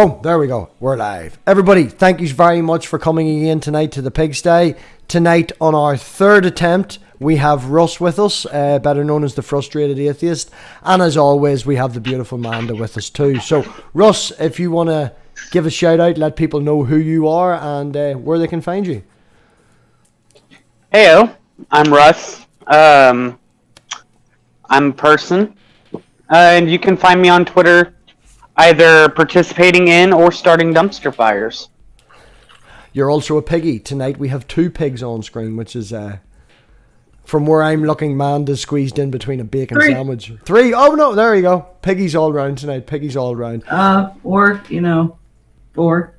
Boom, there we go. We're live. Everybody, thank you very much for coming in tonight to the pigsty. Tonight, on our third attempt, we have Russ with us, better known as the Frustrated Atheist. And as always, we have the beautiful Amanda with us too. So, Russ, if you want to give a shout out, let people know who you are and where they can find you. Heyo, I'm Russ. I'm a person. And you can find me on Twitter, either participating in or starting dumpster fires. You're also a piggy. Tonight we have two pigs on screen, which is, from where I'm looking, Manda's squeezed in between a bacon sandwich. 3. Oh, no, there you go. Piggies all round tonight. Piggies all round. Or, 4.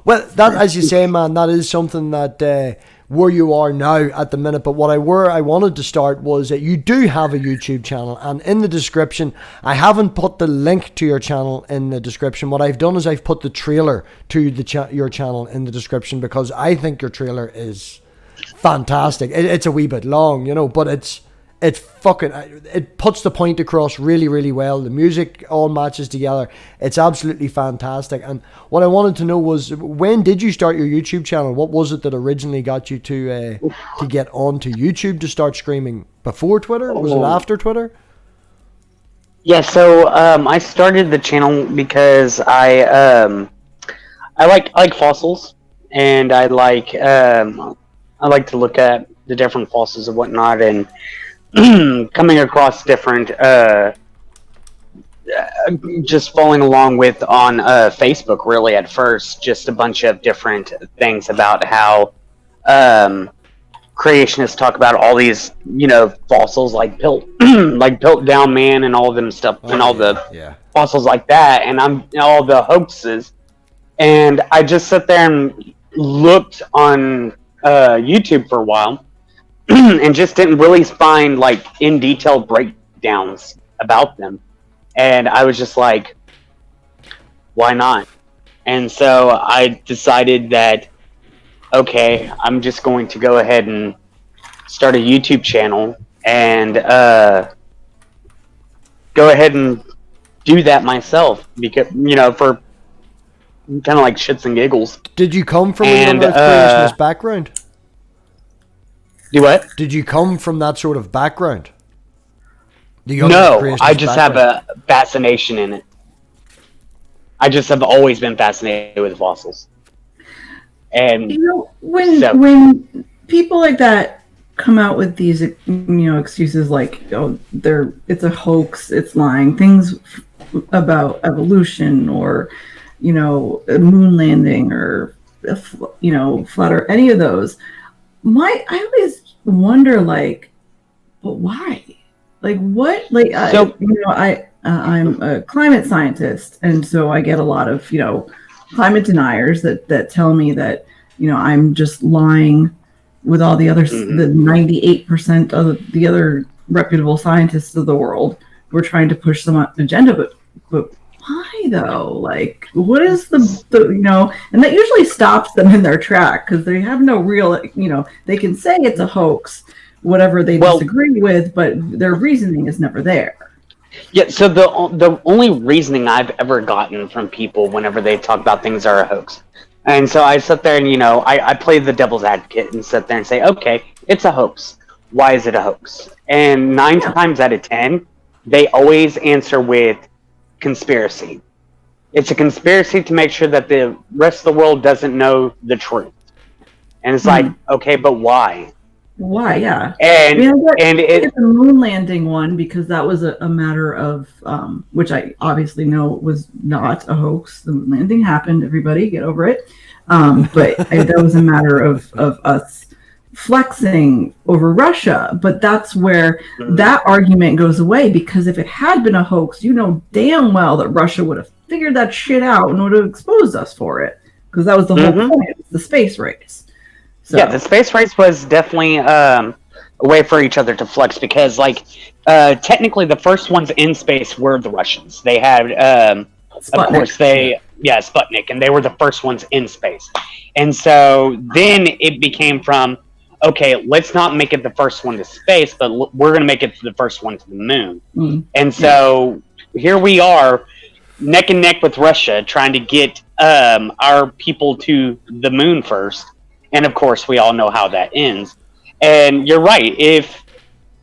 Well, that, as you say, man, that is something that... where you are now at the minute, but where I wanted to start was that you do have a YouTube channel, and in the description, I haven't put the link to your channel in the description. What I've done is I've put the trailer to your channel in the description, because I think your trailer is fantastic. It's a wee bit long, but it puts the point across really, really well. The music all matches together. It's absolutely fantastic. And what I wanted to know was, when did you start your YouTube channel? What was it that originally got you to get onto YouTube to start streaming? Before Twitter? Was it after Twitter? Yeah, so I started the channel because I like fossils, and I like to look at the different fossils and whatnot, and coming across different, just following along with on Facebook, really, at first, just a bunch of different things about how creationists talk about all these, fossils like Piltdown Man and all of them stuff, and all the fossils like that, and all the hoaxes. And I just sat there and looked on YouTube for a while, and just didn't really find in detail breakdowns about them. And I was just like, why not? And so I decided that, okay, I'm just going to go ahead and start a YouTube channel and go ahead and do that myself, because, for kind of like shits and giggles. Did you come from a creationist background? Do what? Did you come from that sort of background? No, I just have a fascination in it. I just have always been fascinated with fossils. And when people like that come out with these excuses like, it's a hoax, it's lying, things about evolution or a moon landing or flat Earth, any of those, I always wonder, but why? What? I'm a climate scientist, and so I get a lot of climate deniers that tell me that I'm just lying with all the other the 98% of the other reputable scientists of the world. We're trying to push some agenda, but why though? What is the and that usually stops them in their track, because they have no real they can say it's a hoax, whatever they disagree with, but their reasoning is never there. Yeah, so the only reasoning I've ever gotten from people whenever they talk about things are a hoax, and so I sit there and I play the devil's advocate and sit there and say, okay, it's a hoax. Why is it a hoax? And 9 times out of 10, they always answer with conspiracy. It's a conspiracy to make sure that the rest of the world doesn't know the truth. And it's like, okay, but why? Why? Yeah. And the moon landing one, because that was a matter of which I obviously know was not a hoax. The moon landing happened. Everybody get over it. But that was a matter of us flexing over Russia. But that's where that argument goes away, because if it had been a hoax, damn well that Russia would have figured that shit out and would have exposed us for it, because that was the whole point. It was the space race. So. Yeah, the space race was definitely a way for each other to flex, because technically the first ones in space were the Russians. They had Sputnik. Of course Sputnik, and they were the first ones in space. And so then it became from, okay, let's not make it the first one to space, but we're going to make it the first one to the moon. And so here we are neck and neck with Russia, trying to get our people to the moon first. And of course, we all know how that ends. And you're right. If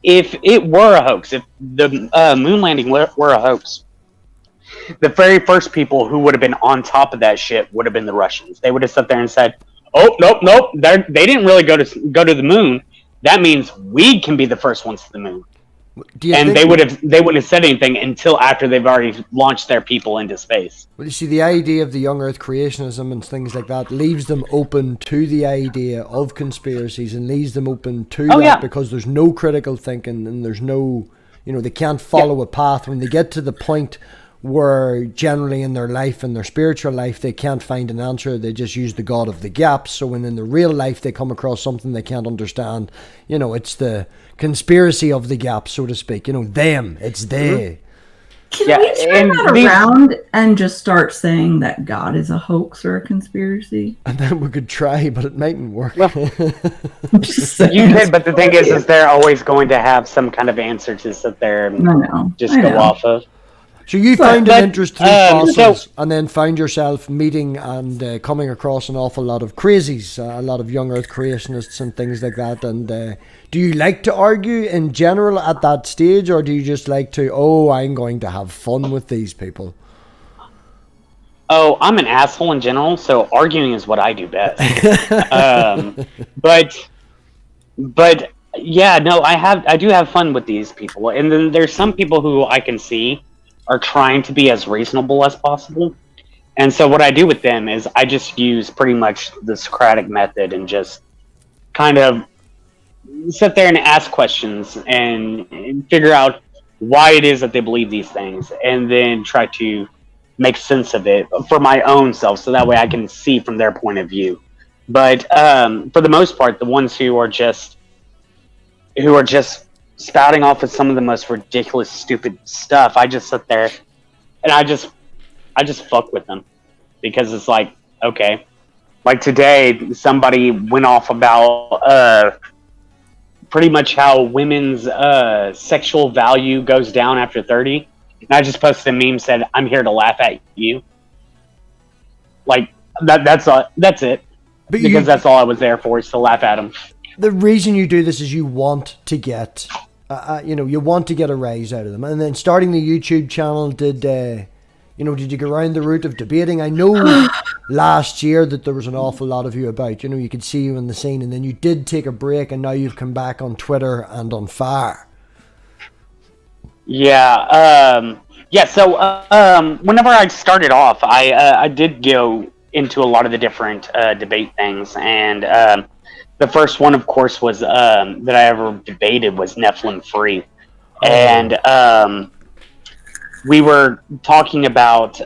it were a hoax, if the moon landing were a hoax, the very first people who would have been on top of that shit would have been the Russians. They would have sat there and said, "Oh, nope, they didn't really go to the moon. That means we can be the first ones to the moon." And they wouldn't have said anything until after they've already launched their people into space. Well, you see, the idea of the young Earth creationism and things like that leaves them open to the idea of conspiracies and leaves them open to that because there's no critical thinking and there's no, they can't follow a path. When they get to the point where generally in their life, in their spiritual life, they can't find an answer, they just use the God of the gaps. So when in the real life they come across something they can't understand, it's the conspiracy of the gap, so to speak. Them, it's they. Can we turn that around and just start saying that God is a hoax or a conspiracy? And then we could try, but it mightn't work. Well, you could, but the thing is they're always going to have some kind of answer to sit there and just go off of. So you found an interest through fossils and then found yourself meeting and coming across an awful lot of crazies, a lot of young Earth creationists and things like that. And do you like to argue in general at that stage, or do you just like to, I'm going to have fun with these people? Oh, I'm an asshole in general, so arguing is what I do best. But yeah, no, I do have fun with these people. And then there's some people who I can see are trying to be as reasonable as possible. And so what I do with them is I just use pretty much the Socratic method and just kind of sit there and ask questions and figure out why it is that they believe these things, and then try to make sense of it for my own self, so that way I can see from their point of view. But for the most part, the ones who are just spouting off with some of the most ridiculous, stupid stuff, I just sit there and I just fuck with them, because it's like, okay, like today somebody went off about pretty much how women's sexual value goes down after 30, and I just posted a meme said, "I'm here to laugh at you." Like that's it, because that's all I was there for, is to laugh at them. The reason you do this is you want to get you want to get a rise out of them. And then starting the YouTube channel, did you go around the route of debating? I know last year that there was an awful lot of you about, you could see you in the scene, and then you did take a break, and now you've come back on Twitter and on fire. Yeah. So whenever I started off, I did go into a lot of the different debate things, and the first one, of course, was that I ever debated was Nephilim free, and we were talking about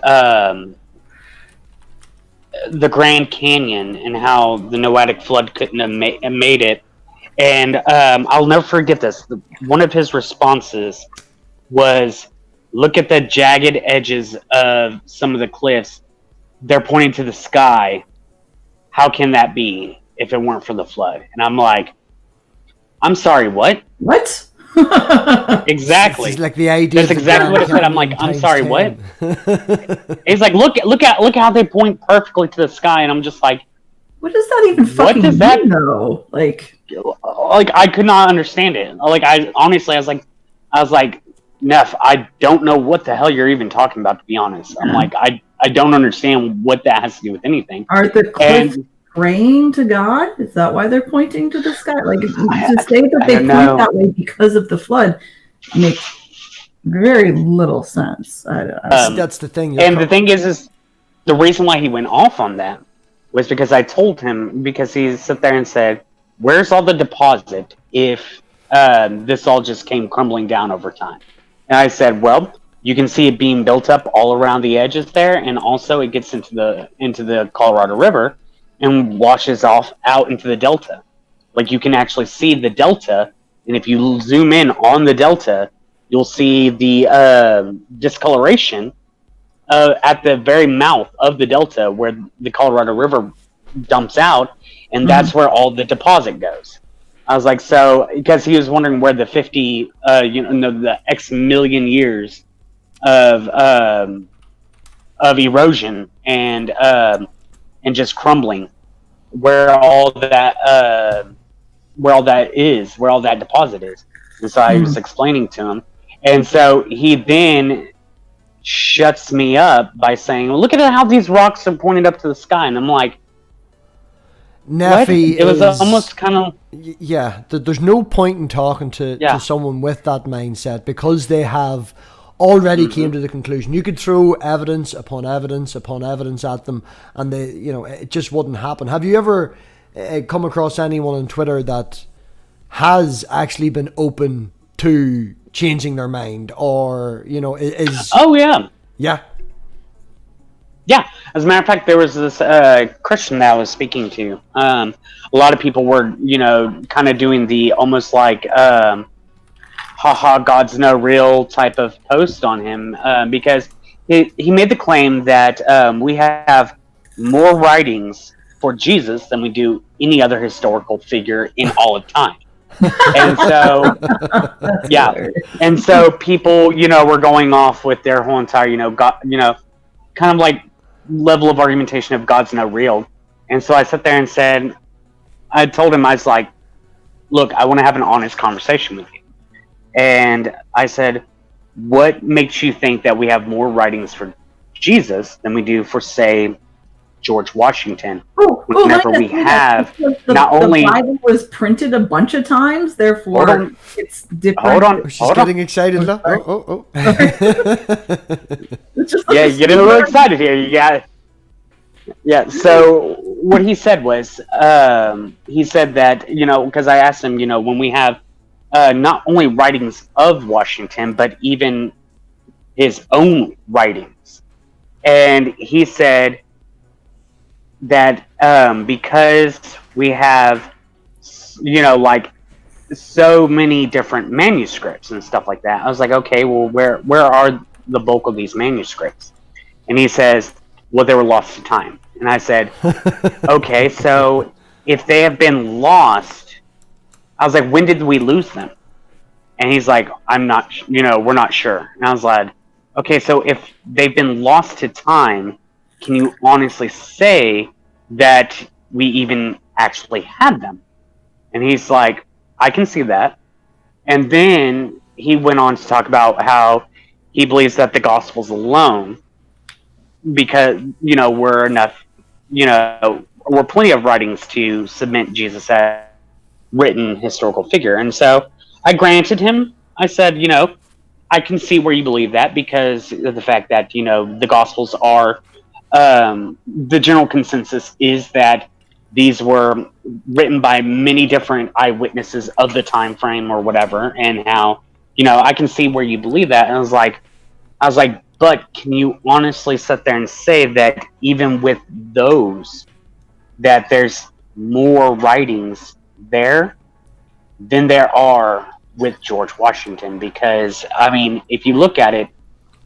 the Grand Canyon and how the Noatic flood couldn't have made it, and I'll never forget this. One of his responses was, "Look at the jagged edges of some of the cliffs; they're pointing to the sky. How can that be if it weren't for the flood?" And I'm like, "I'm sorry, what?" What? Exactly. It's like the idea. That's exactly what it said. I'm like, "I'm sorry, 10. What?" He's like, look how they point perfectly to the sky," and I'm just like, "What does that even fucking mean, though?" Like I could not understand it. Like I was like, "Neff, I don't know what the hell you're even talking about, to be honest." I'm like, I don't understand what that has to do with anything. Are the cliffs praying to God? Is that why they're pointing to the sky? Like, to say that they point that way because of the flood makes very little sense. That's the thing. And the thing is the reason why he went off on that was because I told him, because he sat there and said, "Where's all the deposit if this all just came crumbling down over time?" And I said, "Well, you can see it being built up all around the edges there, and also it gets into the Colorado River and washes off out into the delta. Like, you can actually see the delta, and if you zoom in on the delta, you'll see the discoloration at the very mouth of the delta where the Colorado River dumps out, and that's where all the deposit goes." I was like, so, because he was wondering where the the X million years of erosion and just crumbling, where all that deposit is. And so I was explaining to him, and so he then shuts me up by saying, "Look at how these rocks are pointed up to the sky," and I'm like, Neffy, it was almost kind of... Yeah, there's no point in talking to someone with that mindset, because they have already came to the conclusion. You could throw evidence upon evidence upon evidence at them, and it just wouldn't happen. Have you ever come across anyone on Twitter that has actually been open to changing their mind, or is... Oh yeah. Yeah. As a matter of fact, there was this Christian that I was speaking to. A lot of people were, kind of doing the almost like, haha, God's no real type of post on him, because he made the claim that we have more writings for Jesus than we do any other historical figure in all of time. And so, and so people, were going off with their whole entire, God, kind of like level of argumentation of God's not real. And so I sat there and said, I told him, I was like, look, I want to have an honest conversation with you. And I said, what makes you think that we have more writings for Jesus than we do for, say, George Washington? Whenever we have not only... The Bible was printed a bunch of times, therefore it's different. Hold on. She's getting excited. Oh. Yeah, you're getting a little excited here. You got it. Yeah, so what he said was, he said that, because I asked him, when we have not only writings of Washington, but even his own writings. And he said that because we have, like so many different manuscripts and stuff like that, I was like, okay, well, where are the bulk of these manuscripts? And he says, well, they were lost to time. And I said, okay, so if they have been lost, I was like, when did we lose them? And he's like, I'm not, we're not sure. And I was like, okay, so if they've been lost to time, can you honestly say that we even actually had them? And he's like, I can see that. And then he went on to talk about how he believes that the Gospels alone, because, we're enough, we're plenty of writings to cement Jesus as written historical figure. And so I granted him. I said, I can see where you believe that, because of the fact that, the Gospels are, the general consensus is that these were written by many different eyewitnesses of the time frame or whatever, and how, I can see where you believe that. And I was like, but can you honestly sit there and say that even with those, that there's more writings there than there are with George Washington? Because, if you look at it,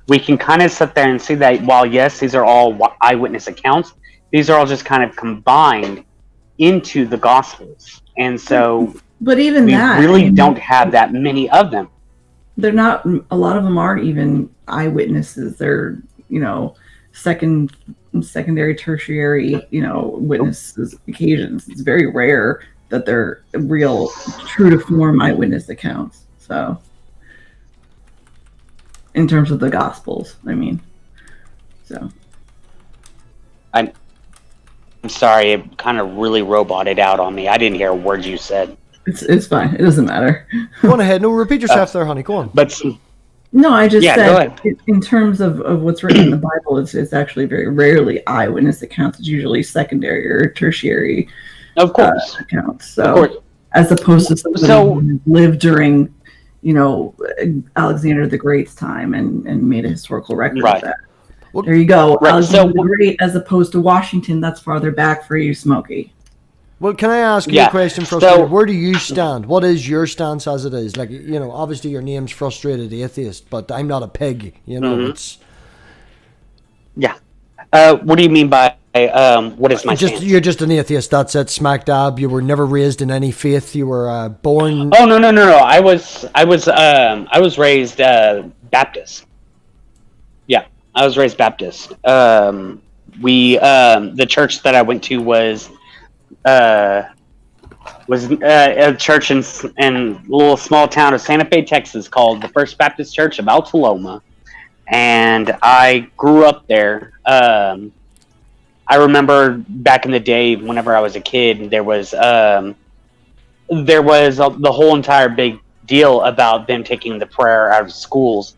we can kind of sit there and see that while, yes, these are all eyewitness accounts, these are all just kind of combined into the Gospels. And so but even we that, really don't have that many of them. They're not, a lot of them aren't even eyewitnesses. They're, secondary, tertiary, witnesses occasions. It's very rare that they're real, true to form eyewitness accounts. So, in terms of the Gospels, so. I'm sorry, it kind of really roboted out on me. I didn't hear a word you said. It's fine. It doesn't matter. Go on ahead. No, repeat yourself there, honey. Go on. But no, I just said in terms of what's written in the Bible, it's actually very rarely eyewitness accounts. It's usually secondary or tertiary, of course, accounts. So, as opposed to somebody who lived during, Alexander the Great's time and made a historical record of that. Well, there you go. Right. Alexander the Great, as opposed to Washington, that's farther back for you, Smokey. Well, can I ask you a question, Frustrated? Where do you stand? What is your stance as it is? Like, obviously your name's Frustrated Atheist, but I'm not a pig, it's... Yeah. What do you mean by, what is my stance? You're just an atheist, that's it, smack dab. You were never raised in any faith. You were born... Oh, no. I was raised Baptist. Yeah. I was raised Baptist. The church that I went to was a church in a little small town of Santa Fe, Texas, called the First Baptist Church of Altaloma, and I grew up there. I remember back in the day, whenever I was a kid, there was the whole entire big deal about them taking the prayer out of schools,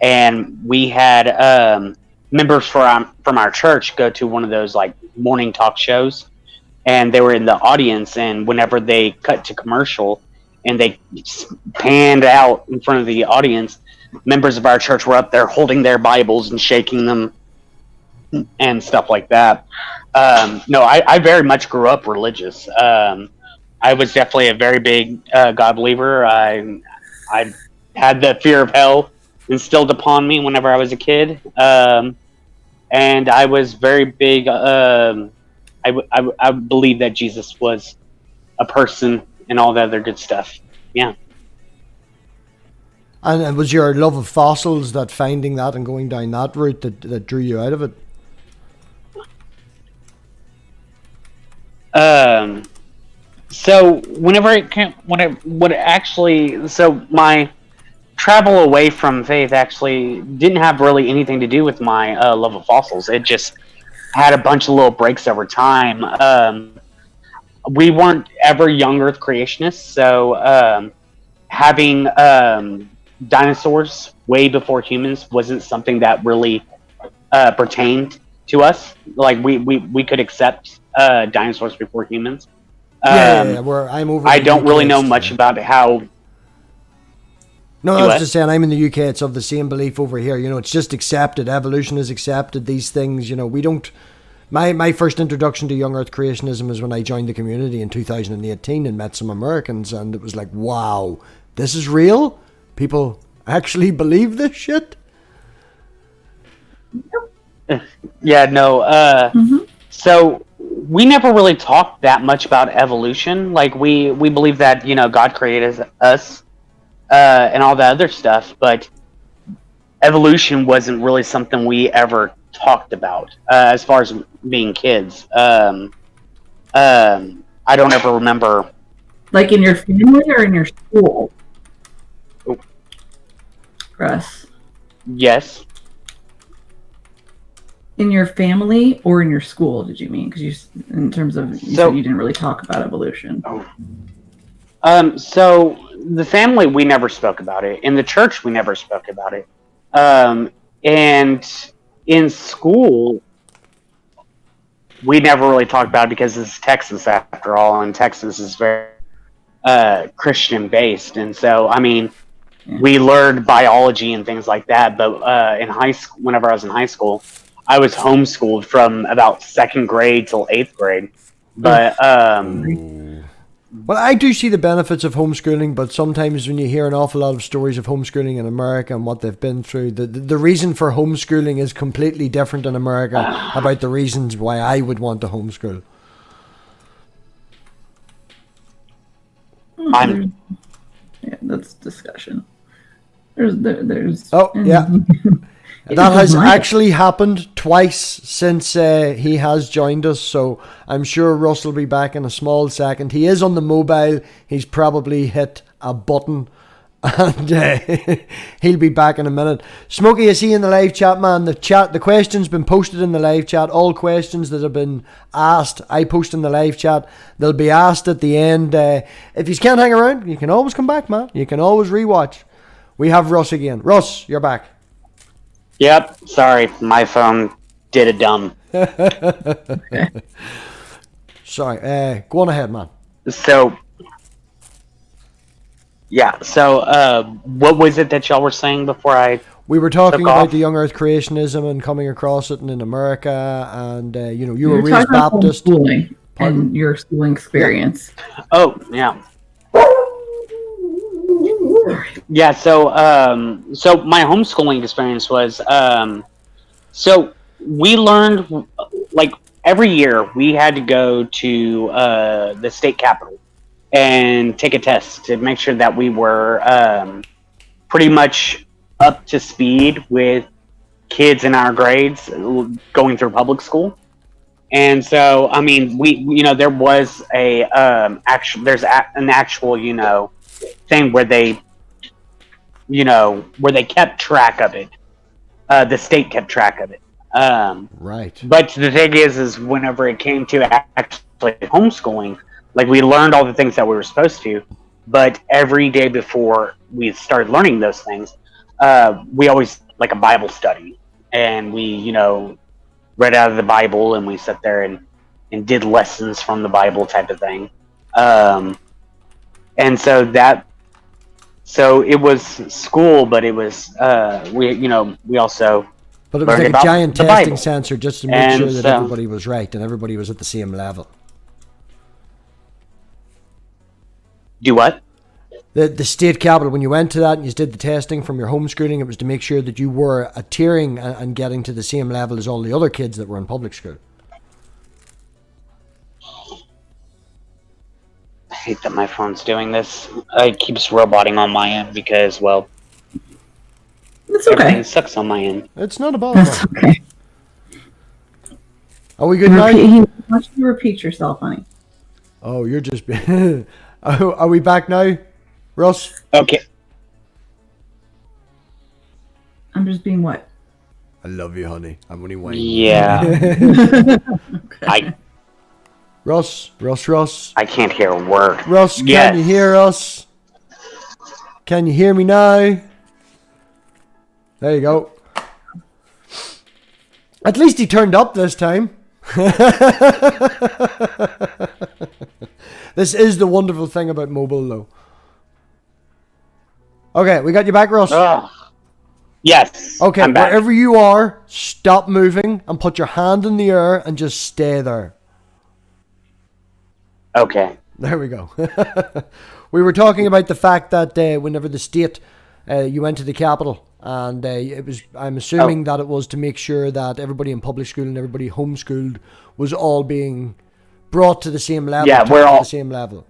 and we had members from our church go to one of those like morning talk shows, and they were in the audience, and whenever they cut to commercial and they panned out in front of the audience, members of our church were up there holding their Bibles and shaking them and stuff like that. No, I very much grew up religious. I was definitely a very big God believer. I had the fear of hell instilled upon me whenever I was a kid. And I was very big. I believe that Jesus was a person and all the other good stuff. Yeah. And it was your love of fossils that finding that and going down that route that drew you out of it? So my travel away from faith actually didn't have really anything to do with my love of fossils. It just had a bunch of little breaks over time. We weren't ever young Earth creationists, so having dinosaurs way before humans wasn't something that really pertained to us. Like we could accept dinosaurs before humans. I don't really know much about how. No, I was just saying, I'm in the UK. It's of the same belief over here. You know, it's just accepted. Evolution is accepted. These things, you know, we don't. My first introduction to young Earth creationism is when I joined the community in 2018 and met some Americans, and it was like, wow, this is real? People actually believe this shit? Yeah, no. So we never really talked that much about evolution. Like we believe that, you know, God created us and all that other stuff, but evolution wasn't really something we ever talked about as far as being kids. I don't ever remember. Like in your family or in your school? Oh. Russ. Yes. In your family or in your school, did you mean? Because you, in terms of, you said you didn't really talk about evolution. So the family, we never spoke about it. In the church, we never spoke about it. And in school, we never really talked about it because it's Texas after all, and Texas is very Christian based. And so, I mean, we learned biology and things like that. But in high school, whenever I was in high school, I was homeschooled from about 2nd grade till 8th grade. But well, I do see the benefits of homeschooling, but sometimes when you hear an awful lot of stories of homeschooling in America and what they've been through, the reason for homeschooling is completely different in America about the reasons why I would want to homeschool. Yeah, that's discussion. There's yeah. That has actually happened twice since he has joined us, so I'm sure Russ will be back in a small second. He is on the mobile. He's probably hit a button, and he'll be back in a minute. Smokey, I see you in the live chat, man. The question's been posted in the live chat. All questions that have been asked, I post in the live chat. They'll be asked at the end. If you can't hang around, you can always come back, man. You can always rewatch. We have Russ again. Russ, you're back. Yep, sorry, my phone did a dumb. Sorry, go on ahead, man. So, what was it that y'all were saying before we were talking about the young Earth creationism and coming across it in America, and you were raised Baptist. And your schooling experience. Oh, yeah. Yeah, so my homeschooling experience was, so we learned, like, every year we had to go to the state capitol and take a test to make sure that we were pretty much up to speed with kids in our grades going through public school. And so, I mean, there was an actual, thing where they, where they kept track of it. The state kept track of it. Right. But the thing is whenever it came to actually homeschooling, like, we learned all the things that we were supposed to, but every day before we started learning those things, we always, like, a Bible study, and we, read out of the Bible, and we sat there and did lessons from the Bible type of thing. And so it was school, but it was, we also... But it was like a giant testing sensor just to make sure that everybody was right and everybody was at the same level. Do what? The state capital, when you went to that and you did the testing from your homeschooling, it was to make sure that you were adhering and getting to the same level as all the other kids that were in public school. I hate that my phone's doing this. It keeps roboting on my end because, well... It's okay. Everything sucks on my end. It's not about That's okay. Are we good now? Why don't you repeat yourself, honey? Oh, you're just... Are we back now, Russ? Okay. I'm just being what? I love you, honey. I'm only whining. Yeah. Okay. Russ. I can't hear a word. Russ, can you hear us? Can you hear me now? There you go. At least he turned up this time. This is the wonderful thing about mobile, though. Okay, we got you back, Russ. Yes. Okay, I'm back. wherever you are, stop moving and put your hand in the air and just stay there. Okay. There we go. We were talking about the fact that whenever the state, you went to the capital, and it was, I'm assuming that it was to make sure that everybody in public school and everybody homeschooled was all being brought to the same level. Yeah, we're all the same level.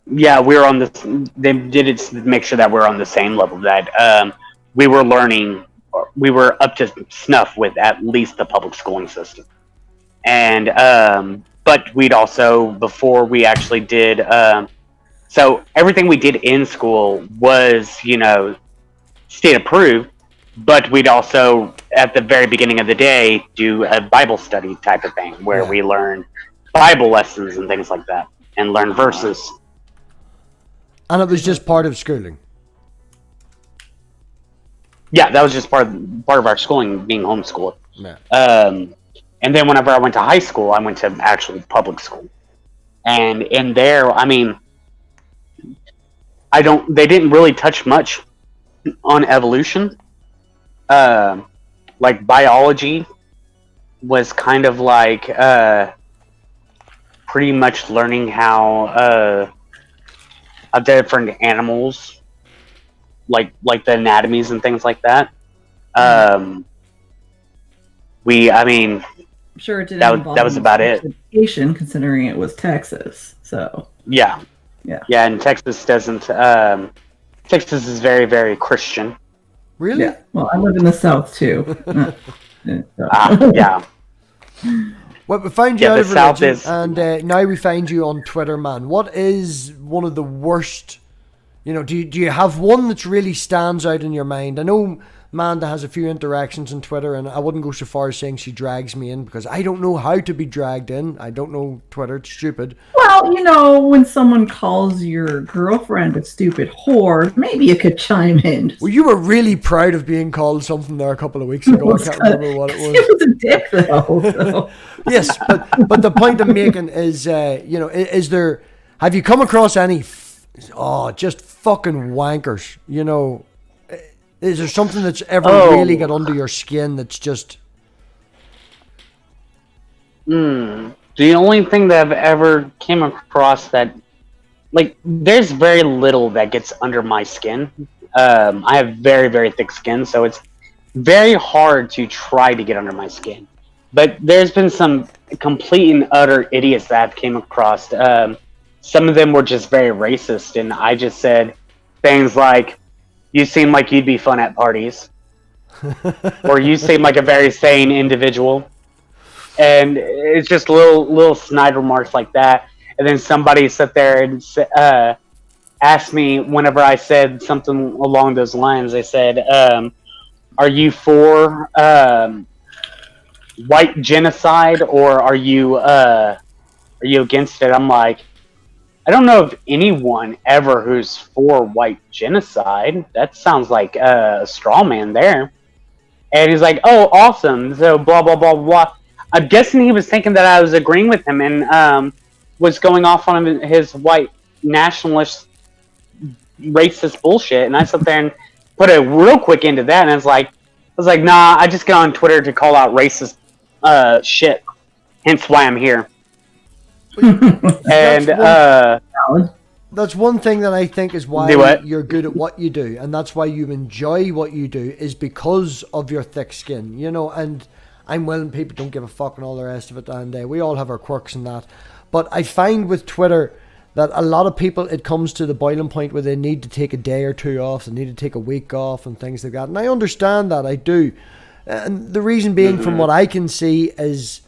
Yeah, we're on the. They did it to make sure that we're on the same level. That we were learning, we were up to snuff with at least the public schooling system, and but we'd also, before we actually did. So everything we did in school was, state approved, but we'd also, at the very beginning of the day, do a Bible study type of thing where we learn Bible lessons and things like that, and learn verses. And it was just part of schooling. Yeah, that was just part of our schooling, being homeschooled. Yeah. And then whenever I went to high school, I went to actual public school, and in there, I mean, they didn't really touch much on evolution. Like biology was kind of like pretty much learning how of different animals, like the anatomies and things like that. I'm sure it didn't that was about it. Education, considering it was Texas, so yeah, and Texas doesn't. Texas is very, very Christian. Really? Yeah. Well, I live in the South too. Yeah. Well, we found you out of religion, and now we find you on Twitter, man. What is one of the worst? Do you have one that really stands out in your mind? I know Amanda has a few interactions on Twitter, and I wouldn't go so far as saying she drags me in, because I don't know how to be dragged in. I don't know Twitter. It's stupid. Well, when someone calls your girlfriend a stupid whore, maybe you could chime in. Well, you were really proud of being called something there a couple of weeks ago. I can't remember what it was. It was a dick, though. So. Yes, but the point I'm making is, is there? Have you come across any? Just fucking wankers. Is there something that's ever really got under your skin that's just... The only thing that I've ever came across that... there's very little that gets under my skin. I have very, very thick skin, so it's very hard to try to get under my skin. But there's been some complete and utter idiots that I've came across. Some of them were just very racist, and I just said things like, "You seem like you'd be fun at parties." or you seem like a very sane individual. And it's just little snide remarks like that. And then somebody sat there and asked me whenever I said something along those lines. They said, "Are you for white genocide, or are you against it?" I'm like, I don't know of anyone ever who's for white genocide. That sounds like a straw man there. And he's like, "Oh, awesome." So blah blah blah blah. I'm guessing he was thinking that I was agreeing with him and was going off on his white nationalist racist bullshit. And I sat there and put a real quick end to that. And I was like, nah, I just get on Twitter to call out racist shit. Hence why I'm here. And that's one thing that I think is why you're good at what you do, and that's why you enjoy what you do, is because of your thick skin, you know. And I'm willing, people don't give a fuck and all the rest of it, and we all have our quirks and that. But I find with Twitter that a lot of people, it comes to the boiling point where they need to take a day or two off, they need to take a week off and things like that. And I understand that, I do. And the reason being, from what I can see, is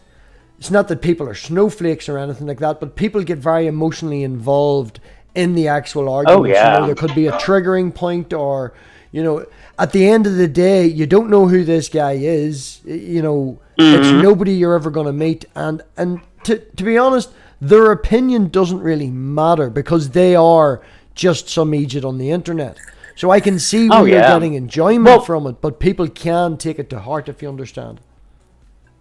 it's not that people are snowflakes or anything like that, but people get very emotionally involved in the actual argument. Oh, yeah. You know, there could be a triggering point, or, you know, at the end of the day, you don't know who this guy is. You know, it's nobody you're ever going to meet. And to be honest, their opinion doesn't really matter, because they are just some idiot on the internet. So I can see where you're getting enjoyment from it, but people can take it to heart, if you understand.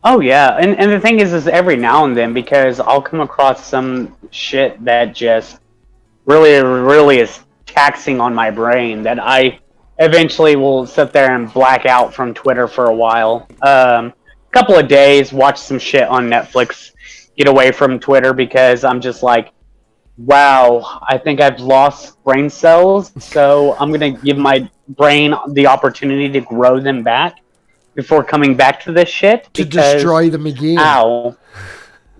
Oh yeah, and the thing is every now and then, because I'll come across some shit that just really is taxing on my brain, that I eventually will sit there and black out from Twitter for a while. Couple of days, watch some shit on Netflix, get away from Twitter, because I'm just like, wow, I think I've lost brain cells, so I'm going to give my brain the opportunity to grow them back before coming back to this shit. To destroy them again. Ow.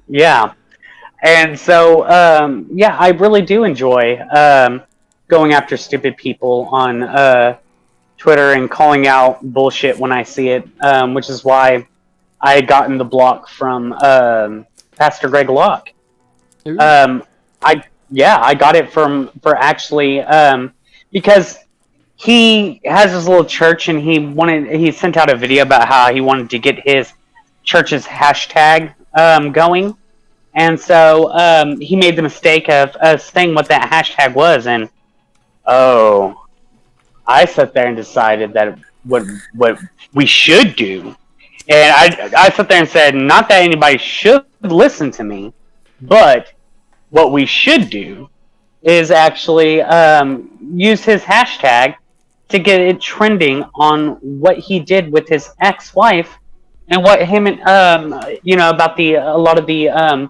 Yeah. And so, I really do enjoy going after stupid people on Twitter and calling out bullshit when I see it, which is why I had gotten the block from Pastor Greg Locke. I got it for actually because he has his little church, and he sent out a video about how he wanted to get his church's hashtag going, and so he made the mistake of saying what that hashtag was, and I sat there and decided that what we should do, and I sat there and said, not that anybody should listen to me, but what we should do is actually use his hashtag to get it trending on what he did with his ex-wife, and what him and about a lot of the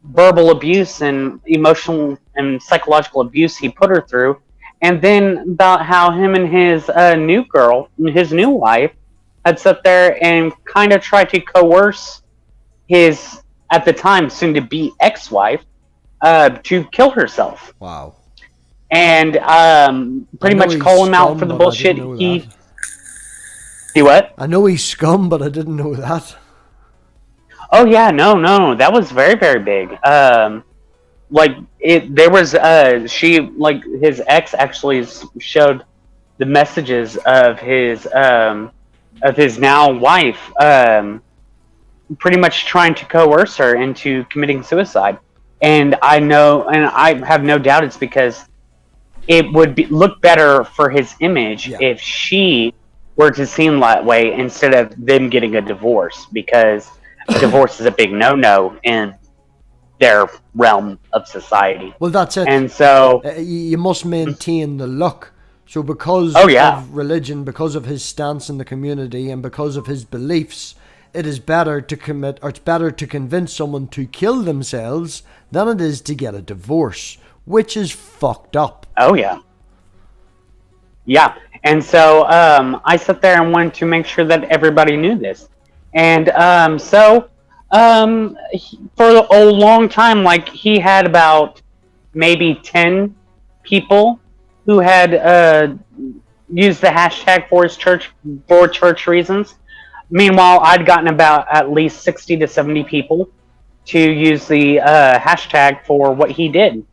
verbal abuse and emotional and psychological abuse he put her through, and then about how him and his new wife, had sat there and kind of tried to coerce his, at the time, soon-to-be ex-wife to kill herself. Wow. And pretty much call him out for the bullshit he... See what? I know he's scum, but I didn't know that. Oh yeah, no, that was very, very big. His ex actually showed the messages of his now wife, pretty much trying to coerce her into committing suicide. And I have no doubt it's because it would look better for his image if she were to seem that way, instead of them getting a divorce, because divorce is a big no-no in their realm of society. Well, that's it. And so you must maintain the look. So because of religion, because of his stance in the community, and because of his beliefs, it's better to convince someone to kill themselves than it is to get a divorce, which is fucked up. Oh yeah. Yeah. And so I sat there and wanted to make sure that everybody knew this. And for a long time, like, he had about maybe 10 people who had use the hashtag for church reasons. Meanwhile, I'd gotten about at least 60 to 70 people to use the hashtag for what he did.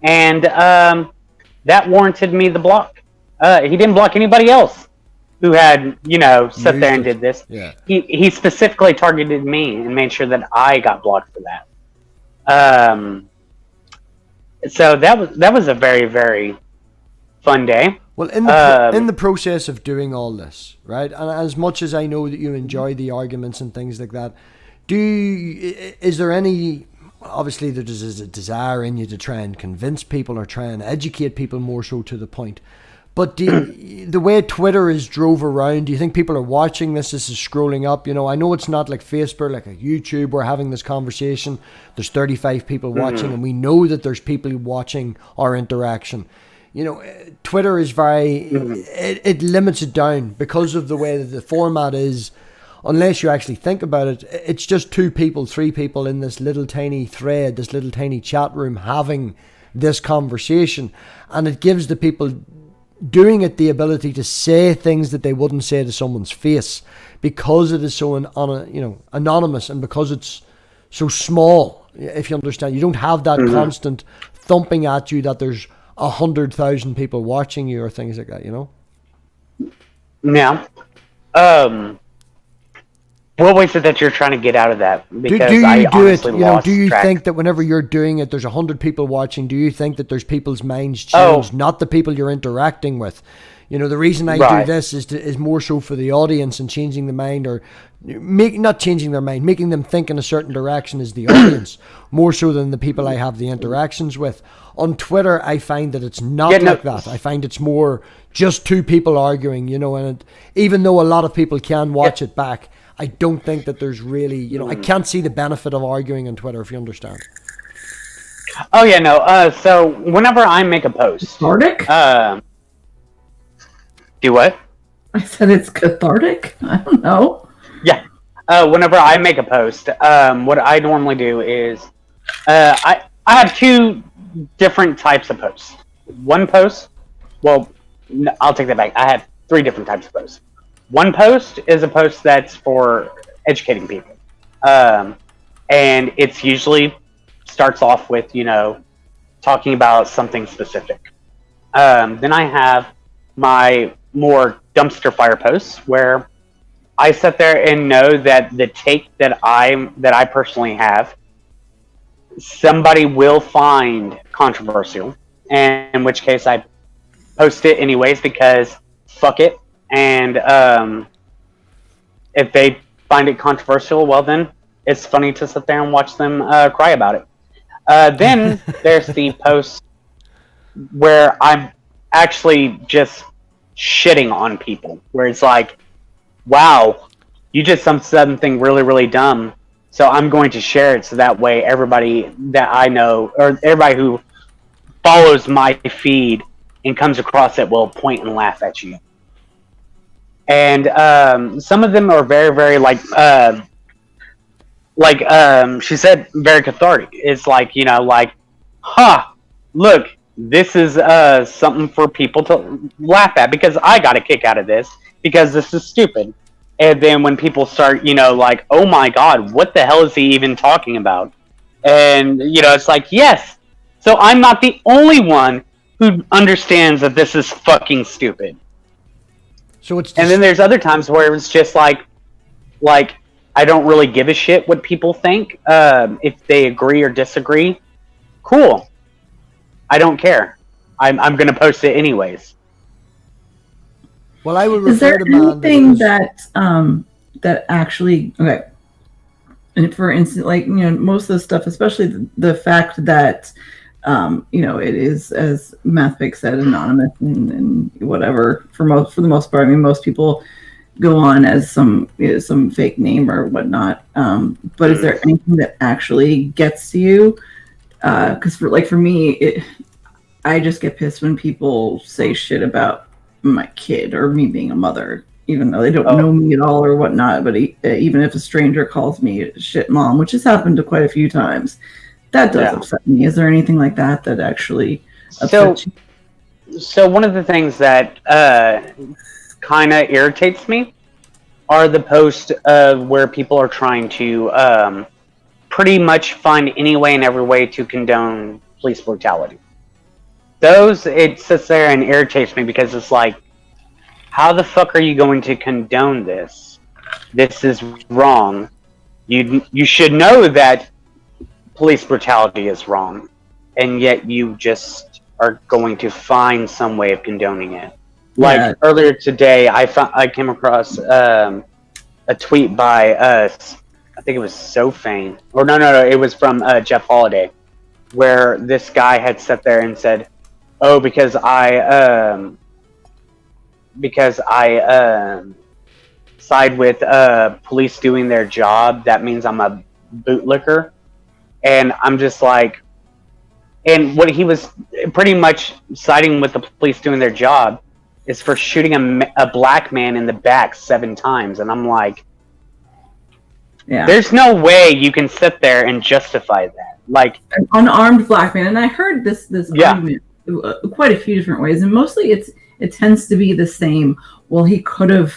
And that warranted me the block. He didn't block anybody else who had, sat there and did this. Yeah. He specifically targeted me and made sure that I got blocked for that. So that was a very, very fun day. Well, in the process of doing all this, right, and as much as I know that you enjoy the arguments and things like that, is there any, obviously there's a desire in you to try and convince people or try and educate people more so to the point, but the way Twitter is drove around, do you think people are watching this is scrolling up? I know it's not like Facebook, like a YouTube, we're having this conversation, there's 35 people watching, and we know that there's people watching our interaction. Twitter is very, it limits it down because of the way that the format is. Unless you actually think about it, it's just 2 people, 3 people in this little tiny thread, this little tiny chat room having this conversation. And it gives the people doing it the ability to say things that they wouldn't say to someone's face because it is so anonymous, and because it's so small, if you understand. You don't have that constant thumping at you that there's 100,000 people watching you or things like that, Yeah. What was it that you're trying to get out of that? Because do you I do it? Do you track. think that whenever you're doing it, there's 100 people watching? Do you think that there's people's minds changed, not the people you're interacting with? The reason I do this is more so for the audience and changing the mind, or not changing their mind, making them think in a certain direction is the audience, more so than the people I have the interactions with. On Twitter, I find that it's not like that. I find it's more just 2 people arguing, and even though a lot of people can watch it back, I don't think that there's really, I can't see the benefit of arguing on Twitter, if you understand. Oh, yeah, no. So whenever I make a post... Cathartic? Do what? I said it's cathartic? I don't know. Yeah. Whenever I make a post, what I normally do is... I have 2 different types of posts. One post... Well, no, I'll take that back. I have 3 different types of posts. One post is a post that's for educating people. And it's usually starts off with, talking about something specific. Then I have my more dumpster fire posts where I sit there and know that the take that I personally have, somebody will find controversial, and in which case I post it anyways because fuck it. And if they find it controversial, well then it's funny to sit there and watch them cry about it. Then there's the post where I'm actually just shitting on people, where it's like, wow, you just said something really, really dumb, so I'm going to share it so that way everybody that I know, or everybody who follows my feed and comes across it, will point and laugh at you. And some of them are very, very she said, very cathartic. It's like, look, this is something for people to laugh at because I got a kick out of this because this is stupid. And then when people start, oh my God, what the hell is he even talking about? And, it's like, yes. So I'm not the only one who understands that this is fucking stupid. So it's and then there's other times where it's just like I don't really give a shit what people think. If they agree or disagree, cool. I don't care. I'm going to post it anyways. Well, I would refer to anything that actually okay. And for instance, most of the stuff, especially the fact that it is, as MathPig said, anonymous and whatever. For the most part, I mean, most people go on as some fake name or whatnot. But is there anything that actually gets to you? Because for me, I just get pissed when people say shit about my kid or me being a mother, even though they don't know me at all or whatnot. But even if a stranger calls me shit mom, which has happened to quite a few times. That does upset me. Is there anything like that actually upsets you? So one of the things that kind of irritates me are the posts where people are trying to pretty much find any way and every way to condone police brutality. It sits there and irritates me because it's like, how the fuck are you going to condone this? This is wrong. You should know that police brutality is wrong, and yet you just are going to find some way of condoning it. Like earlier today, I came across a tweet by I think it was Sofane, or no, it was from Jeff Holiday, where this guy had sat there and said, "Oh, because I side with police doing their job, that means I'm a bootlicker." And I'm just like, and what he was pretty much siding with the police doing their job is for shooting a black man in the back 7 times. And I'm like, there's no way you can sit there and justify that. Like, an unarmed black man. And I heard this argument quite a few different ways, and mostly it tends to be the same. Well, he could have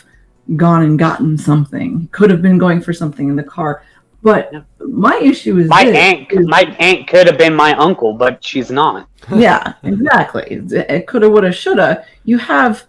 gone and gotten something. He could have been going for something in the car. But my issue is my aunt could have been my uncle, but she's not. Yeah, exactly. It coulda, woulda, shoulda. You have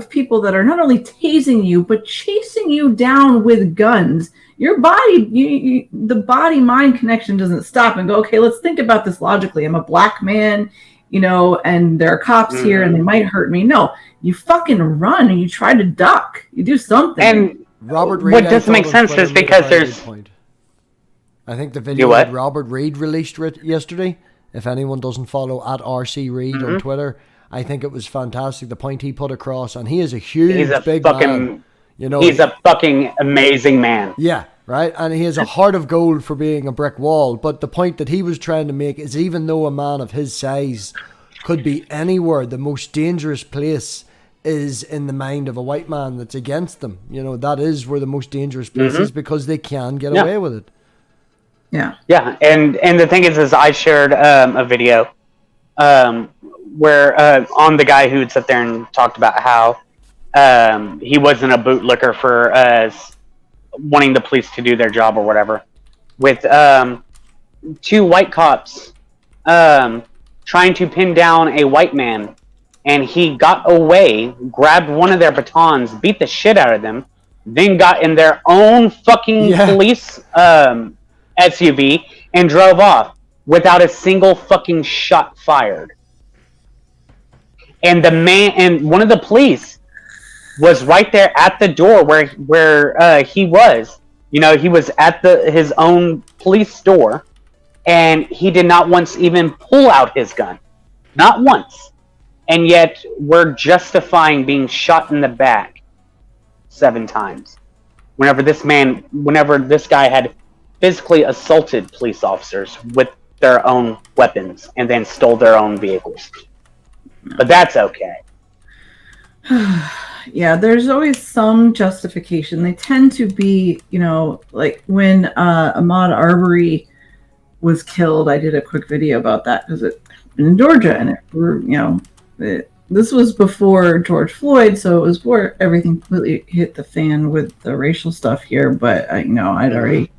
people that are not only tasing you but chasing you down with guns. Your body, the body-mind connection doesn't stop and go, okay, let's think about this logically. I'm a black man, and there are cops here and they might hurt me. No, you fucking run and you try to duck. You do something. And Robert Reed, what doesn't make sense is because there's... I think the video that Robert Reed released yesterday, if anyone doesn't follow at RC Reed on Twitter, I think it was fantastic, the point he put across, and he is a huge, big man. He's a fucking amazing man. Yeah, right? And he has a heart of gold for being a brick wall, but the point that he was trying to make is even though a man of his size could be anywhere, the most dangerous place is in the mind of a white man that's against them. That is where the most dangerous place is, because they can get away with it. Yeah. Yeah, and the thing is I shared a video where on the guy who had sat there and talked about how he wasn't a bootlicker for wanting the police to do their job or whatever, with 2 white cops trying to pin down a white man. And he got away, grabbed one of their batons, beat the shit out of them, then got in their own fucking police SUV and drove off without a single fucking shot fired. And one of the police was right there at the door where he was. He was at his own police door, and he did not once even pull out his gun. Not once. And yet, we're justifying being shot in the back 7 times. Whenever this guy had physically assaulted police officers with their own weapons and then stole their own vehicles. But that's okay. Yeah, there's always some justification. They tend to be, like when Ahmaud Arbery was killed, I did a quick video about that because it happened in Georgia, and this was before George Floyd, so it was before everything completely hit the fan with the racial stuff here. But I think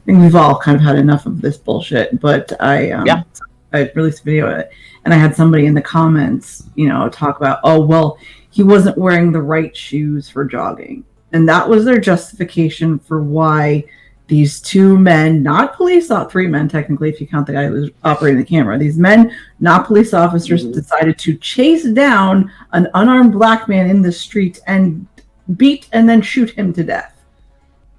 we've all kind of had enough of this bullshit. But I released a video of it, and I had somebody in the comments, talk about, oh well, he wasn't wearing the right shoes for jogging, and that was their justification for why these 2 men, not police, 3 men technically, if you count the guy who was operating the camera. These men, not police officers, decided to chase down an unarmed black man in the street and beat and then shoot him to death.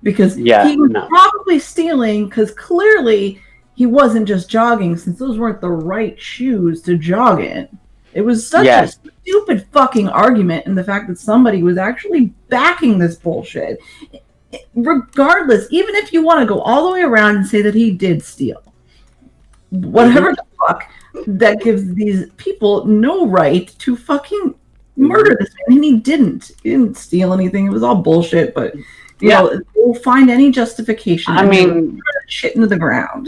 Because he was probably stealing, because clearly he wasn't just jogging, since those weren't the right shoes to jog in. It was such a stupid fucking argument, and the fact that somebody was actually backing this bullshit. Regardless, even if you want to go all the way around and say that he did steal, whatever the fuck, that gives these people no right to fucking murder this man. And he didn't steal anything. It was all bullshit, but they'll find any justification. I mean, shit into the ground.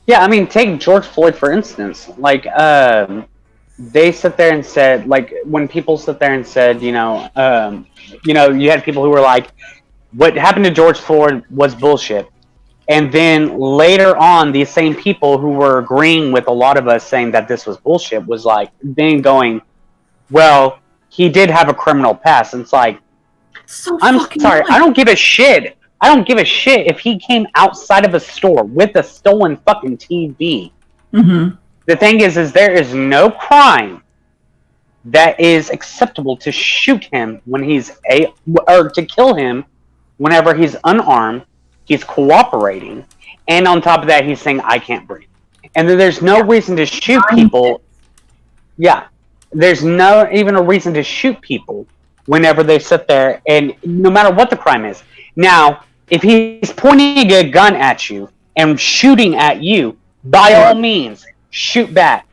Yeah, I mean, take George Floyd for instance. Like, they sit there and said, like, when people sit there and said, you had people who were like, what happened to George Floyd was bullshit. And then later on, these same people who were agreeing with a lot of us saying that this was bullshit was like, then going, well, he did have a criminal past. And it's like, I'm sorry, I don't give a shit. I don't give a shit if he came outside of a store with a stolen fucking TV. Mm-hmm. The thing is there is no crime that is acceptable to shoot him when or to kill him whenever he's unarmed, he's cooperating, and on top of that, he's saying, I can't breathe. And then there's no reason to shoot people. Yeah. There's no even a reason to shoot people whenever they sit there, and no matter what the crime is. Now, if he's pointing a gun at you and shooting at you, by all means, shoot back.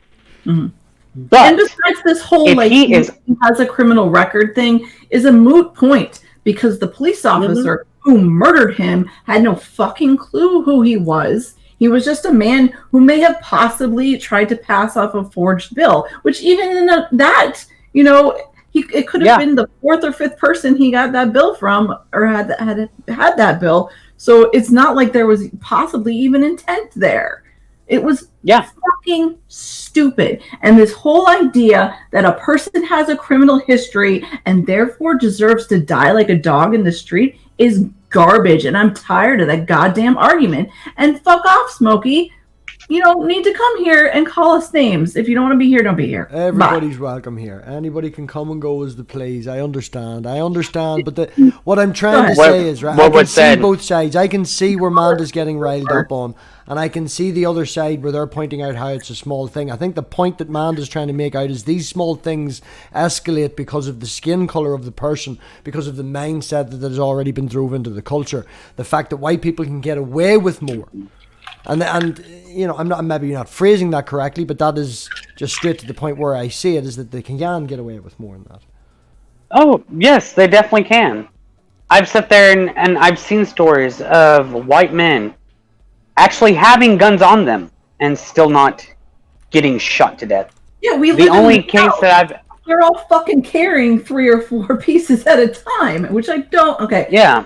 Mm-hmm. But and besides, this whole he has a criminal record thing is a moot point, because the police officer who murdered him had no fucking clue who he was. He was just a man who may have possibly tried to pass off a forged bill, which even in that, it could have been the fourth or fifth person he got that bill from, or had that bill. So it's not like there was possibly even intent there. It was fucking stupid. And this whole idea that a person has a criminal history and therefore deserves to die like a dog in the street is garbage. And I'm tired of that goddamn argument. And fuck off, Smokey. You don't need to come here and call us names. If you don't want to be here, don't be here. Everybody's welcome here. Anybody can come and go as they please. I understand. But what I'm trying to say is, right, I can see both sides. I can see where Manda's getting riled up on, and I can see the other side where they're pointing out how it's a small thing. I think the point that Manda's trying to make out is these small things escalate because of the skin color of the person, because of the mindset that has already been drove into the culture. The fact that white people can get away with more. And I'm maybe not phrasing that correctly, but that is just straight to the point where I see it, is that they can get away with more than that. Oh, yes, they definitely can. I've sat there and I've seen stories of white men actually having guns on them and still not getting shot to death. Yeah, the only case that they're all fucking carrying 3 or 4 pieces at a time, which I don't. Okay. Yeah.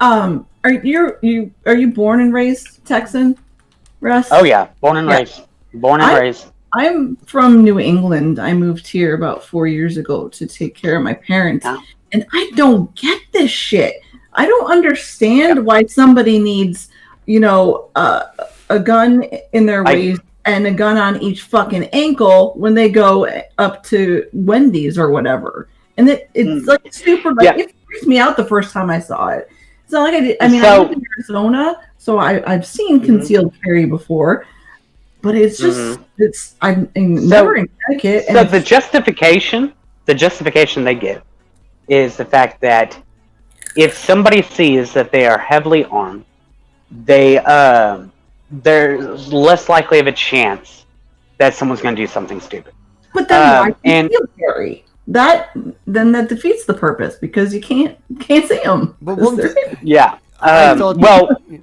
Are you born and raised Texan, Russ? Oh yeah, born and raised. I'm from New England. I moved here about 4 years ago to take care of my parents, and I don't get this shit. I don't understand why somebody needs, a gun in their waist and a gun on each fucking ankle when they go up to Wendy's or whatever. And it's like super. It freaked me out the first time I saw it. It's not like I did. I mean, I live in Arizona, so I've seen concealed carry before, but it's just I'm never in Connecticut. So the justification they give is the fact that if somebody sees that they are heavily armed, there's less likely of a chance that someone's going to do something stupid. But then why concealed carry? That defeats the purpose, because you can't see them. But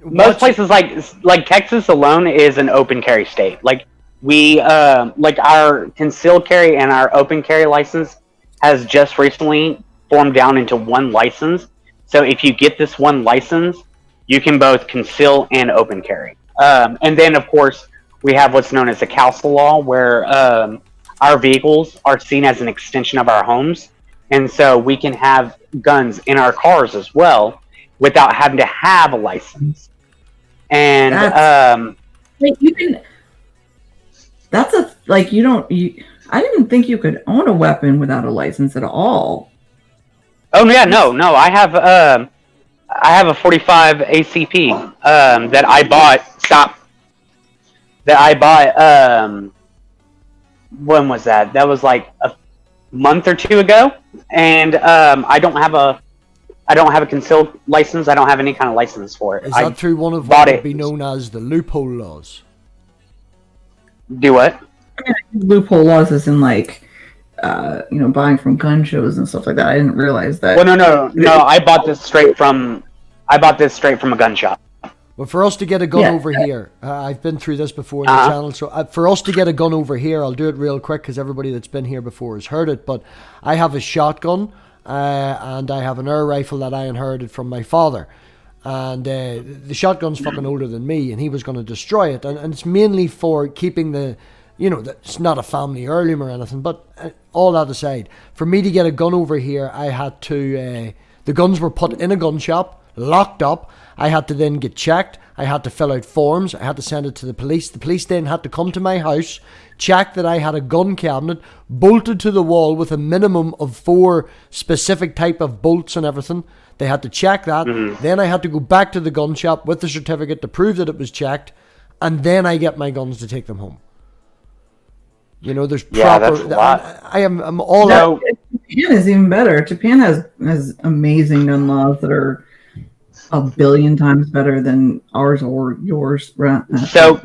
most places like Texas alone is an open carry state. Like we our concealed carry and our open carry license has just recently formed down into one license. So if you get this one license, you can both conceal and open carry. And then of course we have what's known as the CALSA law, where our vehicles are seen as an extension of our homes, and so we can have guns in our cars as well without having to have a license. And I didn't think you could own a weapon without a license at all. Oh yeah, no, I have a 45 ACP that I bought. When was that? That was like a month or 2 ago, and I don't have a concealed license. I don't have any kind of license for it. Is that through one of what would be known as the loophole laws? Do what? Loophole laws is in buying from gun shows and stuff like that. I didn't realize that. Well, no. I bought this straight from a gun shop. Well, for us to get a gun over here, I've been through this before in the channel, so for us to get a gun over here, I'll do it real quick because everybody that's been here before has heard it, but I have a shotgun and I have an air rifle that I inherited from my father. And the shotgun's fucking older than me, and he was going to destroy it. And it's mainly for keeping the, it's not a family heirloom or anything, but all that aside, for me to get a gun over here, I had to, the guns were put in a gun shop, locked up. I had to then get checked. I had to fill out forms. I had to send it to the police. The police then had to come to my house, check that I had a gun cabinet bolted to the wall with a minimum of 4 specific type of bolts and everything. They had to check that. Then I had to go back to the gun shop with the certificate to prove that it was checked, and then I get my guns to take them home. There's proper. That's a lot. I'm all out. Japan is even better. Japan has amazing gun laws that are a billion times better than ours or yours. So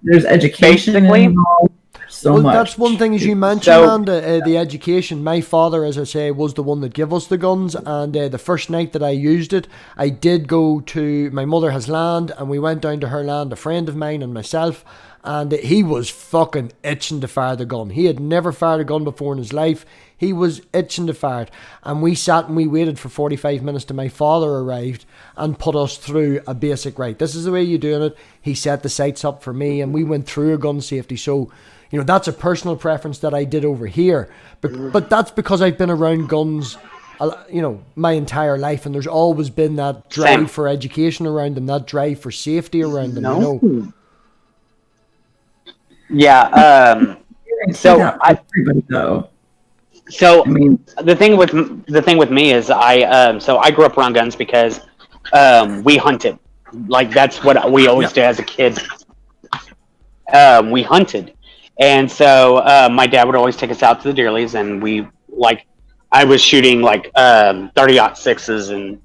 there's education involved. So much. That's one thing, as you mentioned, the education. My father, as I say, was the one that gave us the guns, and the first night that I used it, I did go to, my mother has land, and we went down to her land, a friend of mine and myself, and he was fucking itching to fire the gun. He had never fired a gun before in his life. He was itching to fire it, and we sat and we waited for 45 minutes till my father arrived and put us through a basic, right, this is the way you're doing it. He set the sights up for me, and we went through a gun safety. So that's a personal preference that I did over here. But that's because I've been around guns, my entire life. And there's always been that drive for education around them, that drive for safety around them, Yeah. So the thing with me is I grew up around guns because we hunted. Like, that's what we always did as a kid. We hunted. And so my dad would always take us out to the deerlies, and I was shooting 30-06s and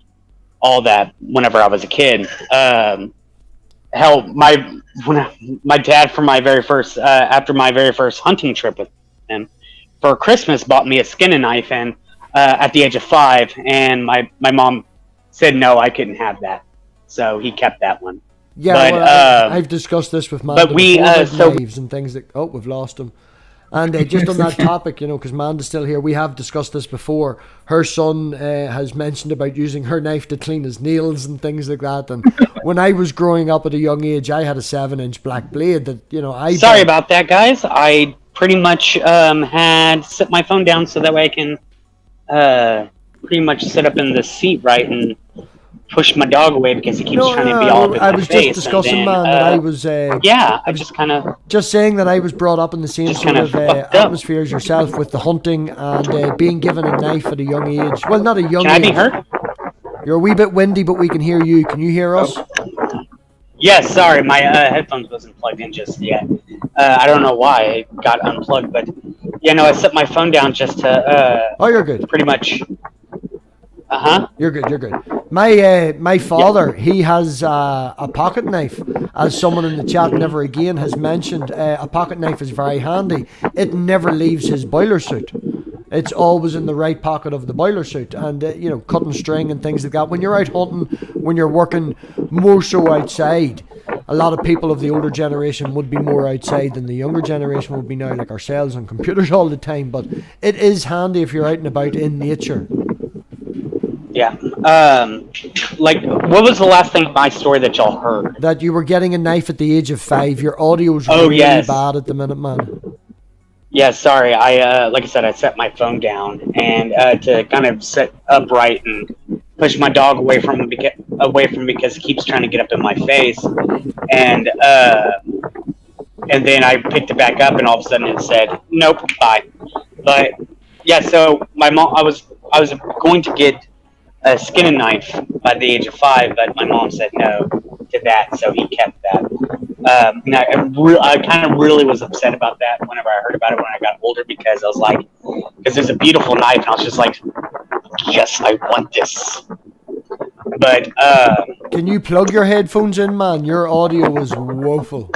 all that whenever I was a kid. Hell, my dad for my very first after my very first hunting trip with him for Christmas bought me a skinning knife, and at the age of 5, and my mom said no, I couldn't have that, so he kept that one. Yeah, but, I've discussed this with Manda knives and things that... Oh, we've lost him. And just on that topic, because Manda's still here, we have discussed this before. Her son has mentioned about using her knife to clean his nails and things like that. And when I was growing up at a young age, I had a 7-inch black blade that, I... Sorry about that, guys. I pretty much had set my phone down so that way I can pretty much sit up in the seat, right, and push my dog away because he keeps trying to be all over my face. I was just discussing, man, that I was... I just kind of... Just saying that I was brought up in the same sort of atmosphere as yourself with the hunting and being given a knife at a young age. Well, not a young age. Can I be heard? You're a wee bit windy, but we can hear you. Can you hear us? Yes, sorry, my headphones wasn't plugged in just yet. I don't know why it got unplugged, but... I set my phone down just to... oh, you're good. Pretty much... You're good. My father, he has a pocket knife. As someone in the chat never again has mentioned, a pocket knife is very handy. It never leaves his boiler suit. It's always in the right pocket of the boiler suit. And, cutting string and things like that. When you're out hunting, when you're working more so outside, a lot of people of the older generation would be more outside than the younger generation would be now, like ourselves on computers all the time. But it is handy if you're out and about in nature. Yeah. What was the last thing in my story that y'all heard? That you were getting a knife at the age of 5. Your audio's really bad at the minute, man. Yeah, sorry. I like I said, I set my phone down and to kind of sit upright and push my dog away from me because he keeps trying to get up in my face, and then I picked it back up, and all of a sudden it said, "Nope, bye." But yeah, so my mom, I was going to get a skinning knife by the age of 5, but my mom said no to that, so he kept that. And I kind of really was upset about that whenever I heard about it when I got older, because I was like, because it's a beautiful knife, and I was just like, yes, I want this. But can you plug your headphones in, man? Your audio is woeful.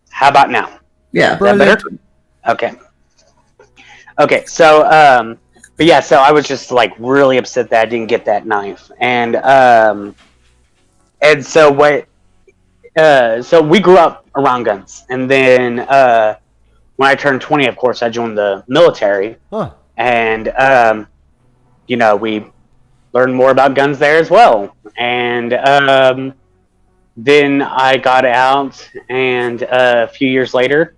How about now? Yeah, is that better? Okay. So but yeah, so I was just like really upset that I didn't get that knife, and And so so we grew up around guns, and then when I turned 20, of course, I joined the military, and we learned more about guns there as well. And then I got out, and a few years later,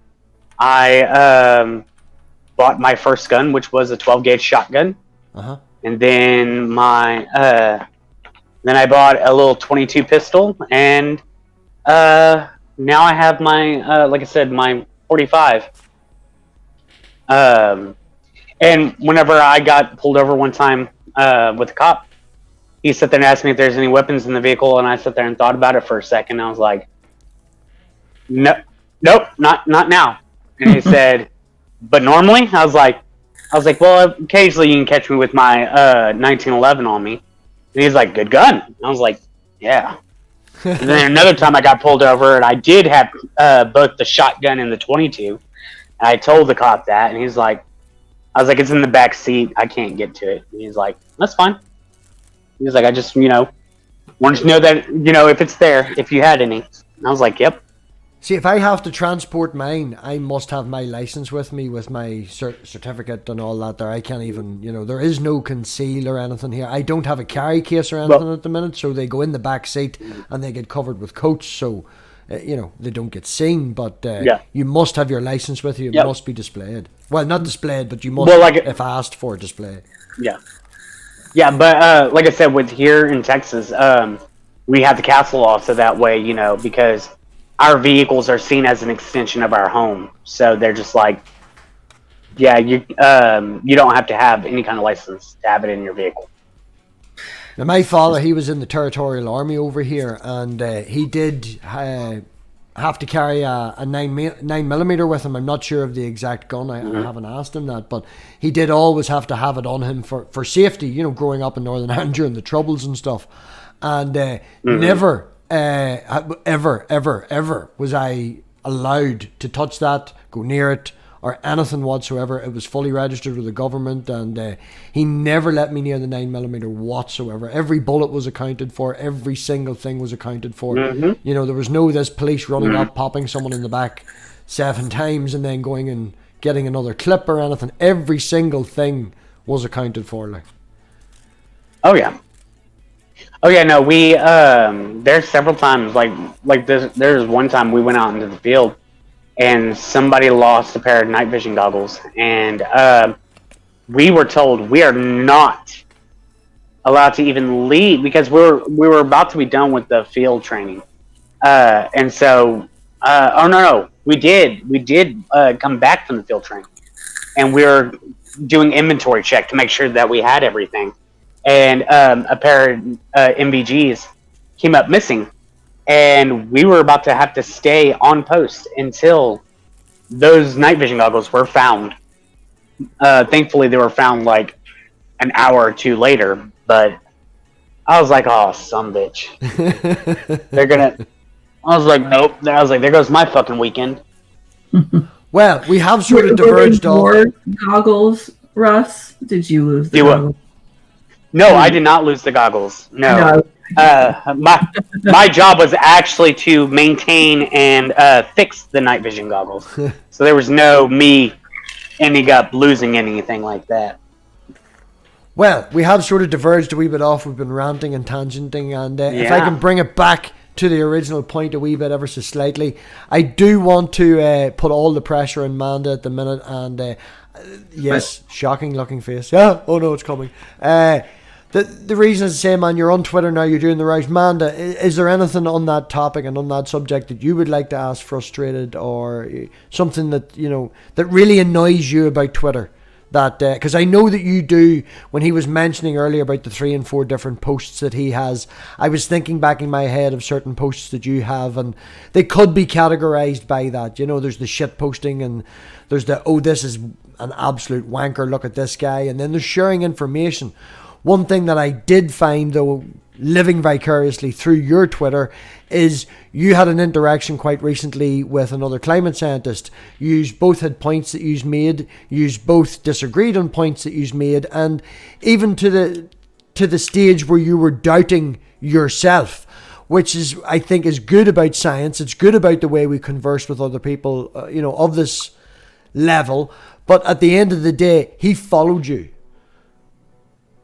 I bought my first gun, which was a 12-gauge shotgun. And then then I bought a little 22 pistol, and now I have my, like I said, my 45. And whenever I got pulled over one time with a cop, he sat there and asked me if there's any weapons in the vehicle, and I sat there and thought about it for a second. I was like, nope, not now. And he said, but normally? I was like, well, occasionally you can catch me with my 1911 on me. And he's like, good gun. I was like, yeah. And then another time I got pulled over, and I did have both the shotgun and the 22. And I told the cop that, and I was like, it's in the back seat. I can't get to it. And he's like, that's fine. He was like, I just, wanted to know that, if it's there, if you had any. And I was like, yep. See, if I have to transport mine, I must have my license with me, with my certificate and all that there. I can't even, there is no conceal or anything here. I don't have a carry case or anything at the minute, so they go in the back seat and they get covered with coats, so, they don't get seen. But you must have your license with you. It must be displayed. Well, not displayed, but you must, if asked for, display. Yeah. Yeah, but like I said, with here in Texas, we have the castle law, so that way, because our vehicles are seen as an extension of our home. So they're just like, yeah, you don't have to have any kind of license to have it in your vehicle. Now, my father, he was in the Territorial Army over here, and he did have to carry a 9mm with him. I'm not sure of the exact gun. I haven't asked him that, but he did always have to have it on him for safety, growing up in Northern Ireland during the Troubles and stuff. And never, ever was I allowed to touch that, go near it, or anything whatsoever. It was fully registered with the government, and he never let me near the 9mm whatsoever. Every bullet was accounted for. Every single thing was accounted for. There was no this police running up, popping someone in the back 7 times and then going and getting another clip or anything. Every single thing was accounted for. Oh yeah, no, we there's several times like there's one time we went out into the field and somebody lost a pair of night vision goggles, and we were told we are not allowed to even leave because we were about to be done with the field training, and so we did come back from the field training, and we were doing inventory check to make sure that we had everything. And a pair of MVGs came up missing, and we were about to have to stay on post until those night vision goggles were found. Thankfully, they were found like an hour or two later, but I was like, oh, son bitch. I was like, nope. I was like, there goes my fucking weekend. Well, we have sort of diverged off. Goggles, Russ? Did you lose the goggles? No, I did not lose the goggles. No. My job was actually to maintain and fix the night vision goggles. So there was no me ending up losing anything like that. Well, we have sort of diverged a wee bit off. We've been ranting and tangenting, and if I can bring it back to the original point a wee bit ever so slightly, I do want to put all the pressure on Manda at the minute, and yes, shocking looking face. Yeah, oh no, it's coming. The reason is the same, man. You're on Twitter now. You're doing the right. Manda, is there anything on that topic and on that subject that you would like to ask Frustrated, or something that that really annoys you about Twitter? That because I know that you do. When he was mentioning earlier about the 3 and 4 different posts that he has, I was thinking back in my head of certain posts that you have, and they could be categorized by that. There's the shit posting, and there's the this is an absolute wanker. Look at this guy, and then there's sharing information. One thing that I did find, though, living vicariously through your Twitter, is you had an interaction quite recently with another climate scientist. You both had points that you made. You both disagreed on points that you made, and even to the stage where you were doubting yourself. which is, I think, is good about science. It's good about the way we converse with other people, of this level. But at the end of the day, he followed you.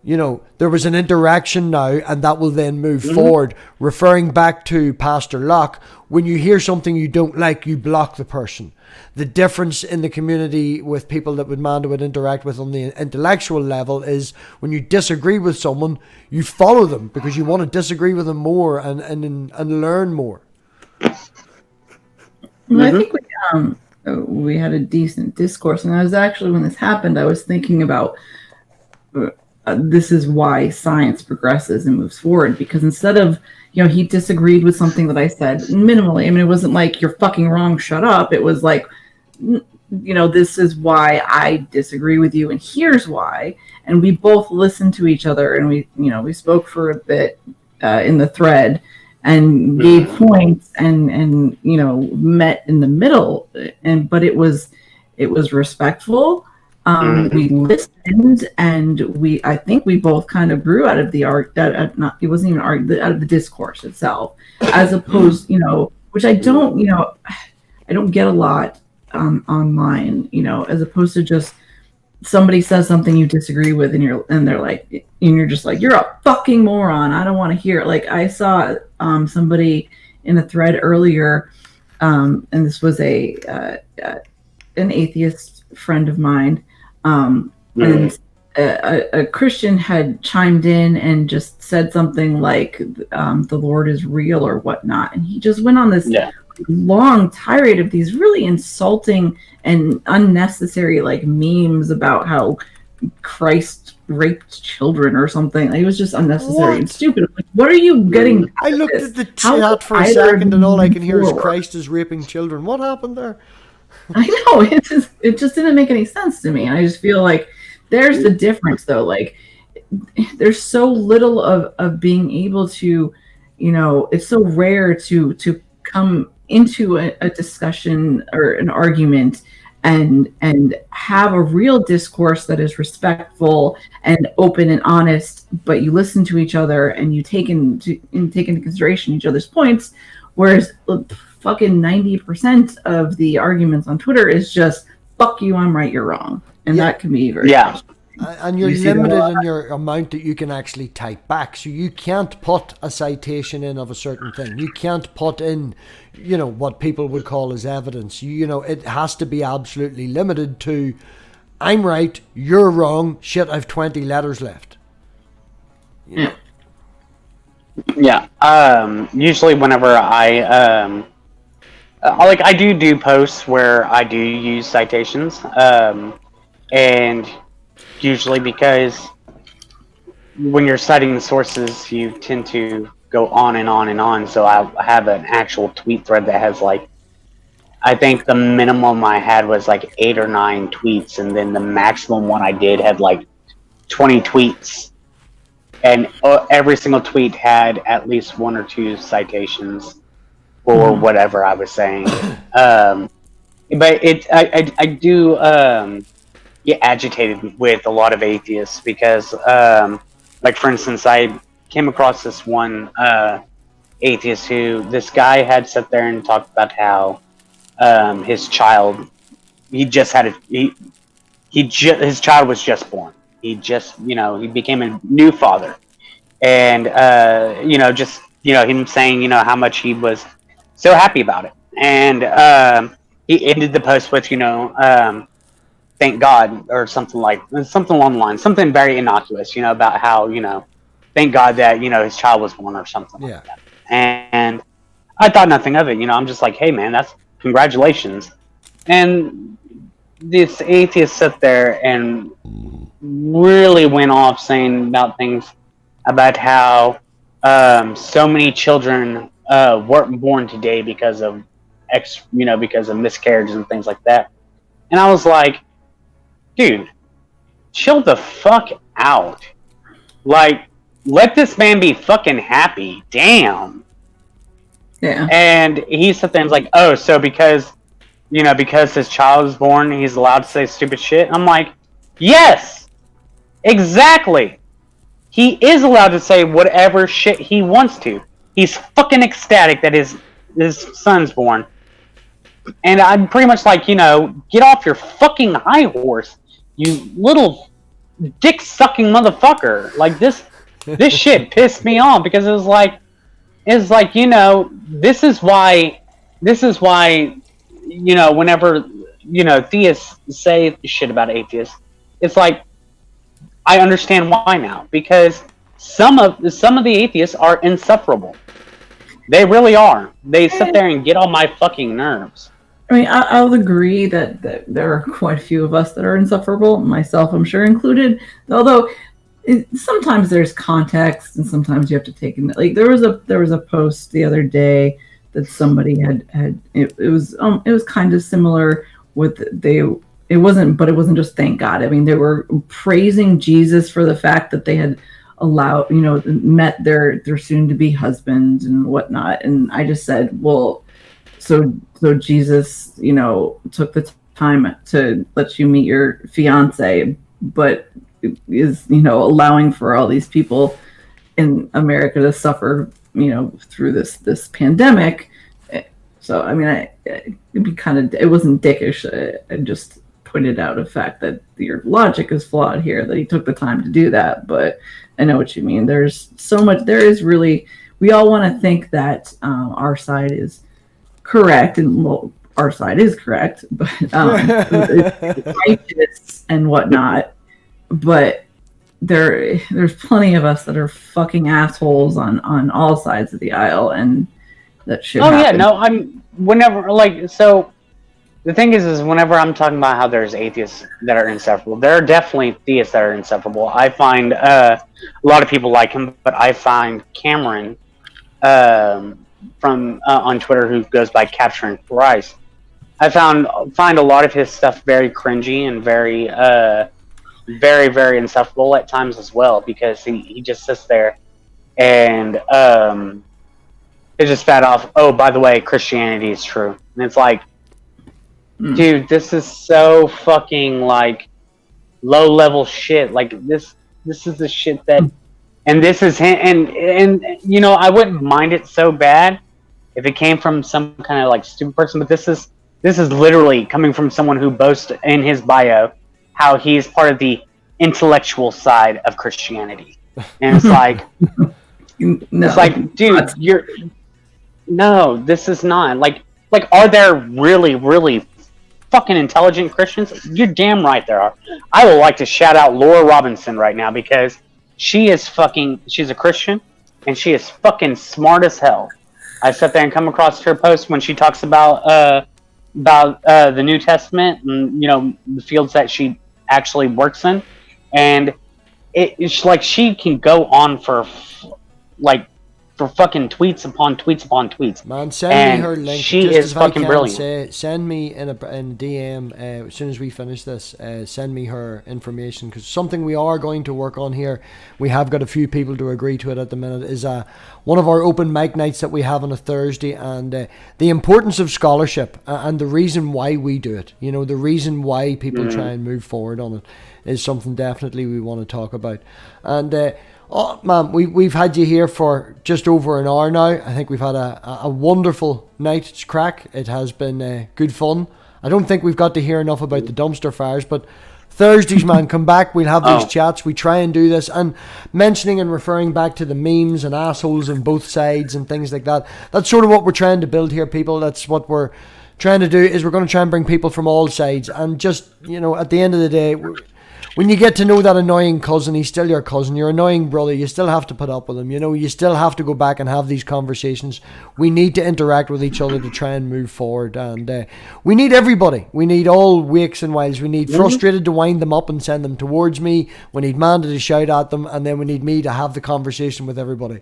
There was an interaction now, and that will then move forward. Referring back to Pastor Locke, when you hear something you don't like, you block the person. The difference in the community with people that Manda would interact with on the intellectual level is when you disagree with someone, you follow them because you want to disagree with them more and learn more. Well, I think we had a decent discourse, and I was actually, when this happened, I was thinking about this is why science progresses and moves forward, because instead of, he disagreed with something that I said minimally. I mean, it wasn't like, you're fucking wrong, shut up. It was like, this is why I disagree with you, and here's why. And we both listened to each other, and we spoke for a bit in the thread and gave points and met in the middle. But it was respectful. We listened, and I think we both kind of grew out of the it wasn't even out of the discourse itself, as opposed, which I don't get a lot online, as opposed to just somebody says something you disagree with, and they're like, and you're just like, you're a fucking moron, I don't want to hear it. Like, I saw somebody in a thread earlier, and this was an atheist friend of mine. And a Christian had chimed in and just said something like, the Lord is real or whatnot. And he just went on this long tirade of these really insulting and unnecessary memes about how Christ raped children or something. It was just unnecessary and stupid. Like, what are you getting? I looked at the chat for a second, and all I can hear is Christ is raping children. What happened there? I know, it just didn't make any sense to me. And I just feel like there's the difference, though. Like, there's so little of being able to, it's so rare to come into a discussion or an argument and have a real discourse that is respectful and open and honest, but you listen to each other and you take into consideration each other's points, whereas fucking 90% of the arguments on Twitter is just, fuck you, I'm right, you're wrong. And that can be very frustrating. And you're limited in your amount that you can actually type back. So you can't put a citation in of a certain thing. You can't put in, what people would call as evidence. It has to be absolutely limited to, I'm right, you're wrong, shit, I've 20 letters left. Usually whenever I do posts where I do use citations, and usually because when you're citing the sources, you tend to go on and on and on. So I have an actual tweet thread that has I think the minimum I had was 8 or 9 tweets, and then the maximum one I did had 20 tweets, and every single tweet had at least 1 or 2 citations or whatever I was saying. But I do get agitated with a lot of atheists because, for instance, I came across this one atheist who, this guy had sat there and talked about how his child, his child was just born. He became a new father, and him saying him how much he was so happy about it, and he ended the post with thank God, or something along the lines, something very innocuous, about how thank God that his child was born or something like that. And I thought nothing of it. I'm just like, hey man, that's congratulations. And this atheist sat there and really went off saying about things about how so many children weren't born today because of because of miscarriages and things like that. And I was like, dude, chill the fuck out. Let this man be fucking happy. Damn. Yeah. And he sat there and was like, oh, so because his child is born, he's allowed to say stupid shit? I'm like, yes, exactly. He is allowed to say whatever shit he wants to. He's fucking ecstatic that his son's born. And I'm pretty much like, get off your fucking high horse, you little dick-sucking motherfucker. Like, this shit pissed me off, because it was like, this is why, whenever, theists say shit about atheists, it's like, I understand why now, because some of the atheists are insufferable. They really are. They sit there and get on my fucking nerves. I mean, I'll agree that there are quite a few of us that are insufferable, myself, I'm sure, included. Although sometimes there's context, and sometimes you have to take in. Like there was a post the other day that somebody had. It was kind of similar with It wasn't just thank God. I mean, they were praising Jesus for the fact that they had met their soon to be husband and whatnot. And I just said, well, so Jesus, took the time to let you meet your fiance, but is, allowing for all these people in America to suffer, through this pandemic. So, I mean, it wasn't dickish. I just pointed out a fact that your logic is flawed here, that he took the time to do that. But I know what you mean. There's so much, we all want to think that our side is correct, and well, our side is correct, but it's righteous and whatnot. But there's plenty of us that are fucking assholes on all sides of the aisle, and that shit happens. The thing is whenever I'm talking about how there's atheists that are insufferable, there are definitely theists that are insufferable. I find a lot of people like him, but I find Cameron from on Twitter, who goes by Capturing Christ, I find a lot of his stuff very cringy and very very, very insufferable at times as well, because he just sits there and it's just fat off, oh, by the way, Christianity is true. And it's like, dude, this is so fucking like low level shit. Like this is the shit that, and this is him, and I wouldn't mind it so bad if it came from some kind of like stupid person, but this is literally coming from someone who boasts in his bio how he's part of the intellectual side of Christianity. And it's like, it's like, dude, no, this is not. Like, are there really, really fucking intelligent Christians? You're damn right there are. I would like to shout out Laura Robinson right now, because she's a Christian, and she is fucking smart as hell. I sat there and come across her post when she talks about the New Testament and, the fields that she actually works in. And it's like she can go on for fucking tweets upon tweets upon tweets. Man, send me her link. She is fucking brilliant. Send me in a DM as soon as we finish this. Send me her information, because something we are going to work on here. We have got a few people to agree to it at the minute. Is one of our open mic nights that we have on a Thursday, and the importance of scholarship and the reason why we do it. The reason why people try and move forward on it is something definitely we want to talk about. And oh man, we've had you here for just over an hour now. I think we've had a wonderful night's crack. It has been good fun. I don't think we've got to hear enough about the dumpster fires, but Thursdays, man, come back. We'll have these chats. We try and do this, and mentioning and referring back to the memes and assholes on both sides and things like that. That's sort of what we're trying to build here, people. That's what we're trying to do, is we're going to try and bring people from all sides, and just, at the end of the day, when you get to know that annoying cousin, he's still your cousin. Your annoying brother, you still have to put up with him. You still have to go back and have these conversations. We need to interact with each other to try and move forward. And we need everybody. We need all wakes and whiles. We need Frustrated to wind them up and send them towards me. We need Manda to shout at them. And then we need me to have the conversation with everybody.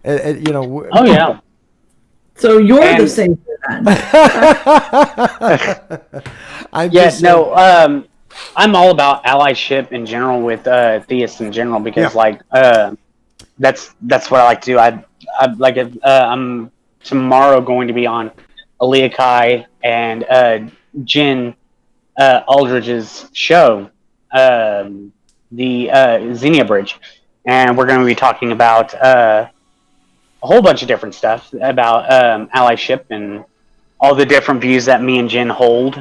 Oh, yeah. So you're the savior then. I'm all about allyship in general with theists in general, because that's what I like to do. I'm tomorrow going to be on Aaliyah Kai and Jen Aldridge's show, the Xenia Bridge, and we're going to be talking about a whole bunch of different stuff about allyship and all the different views that me and Jen hold,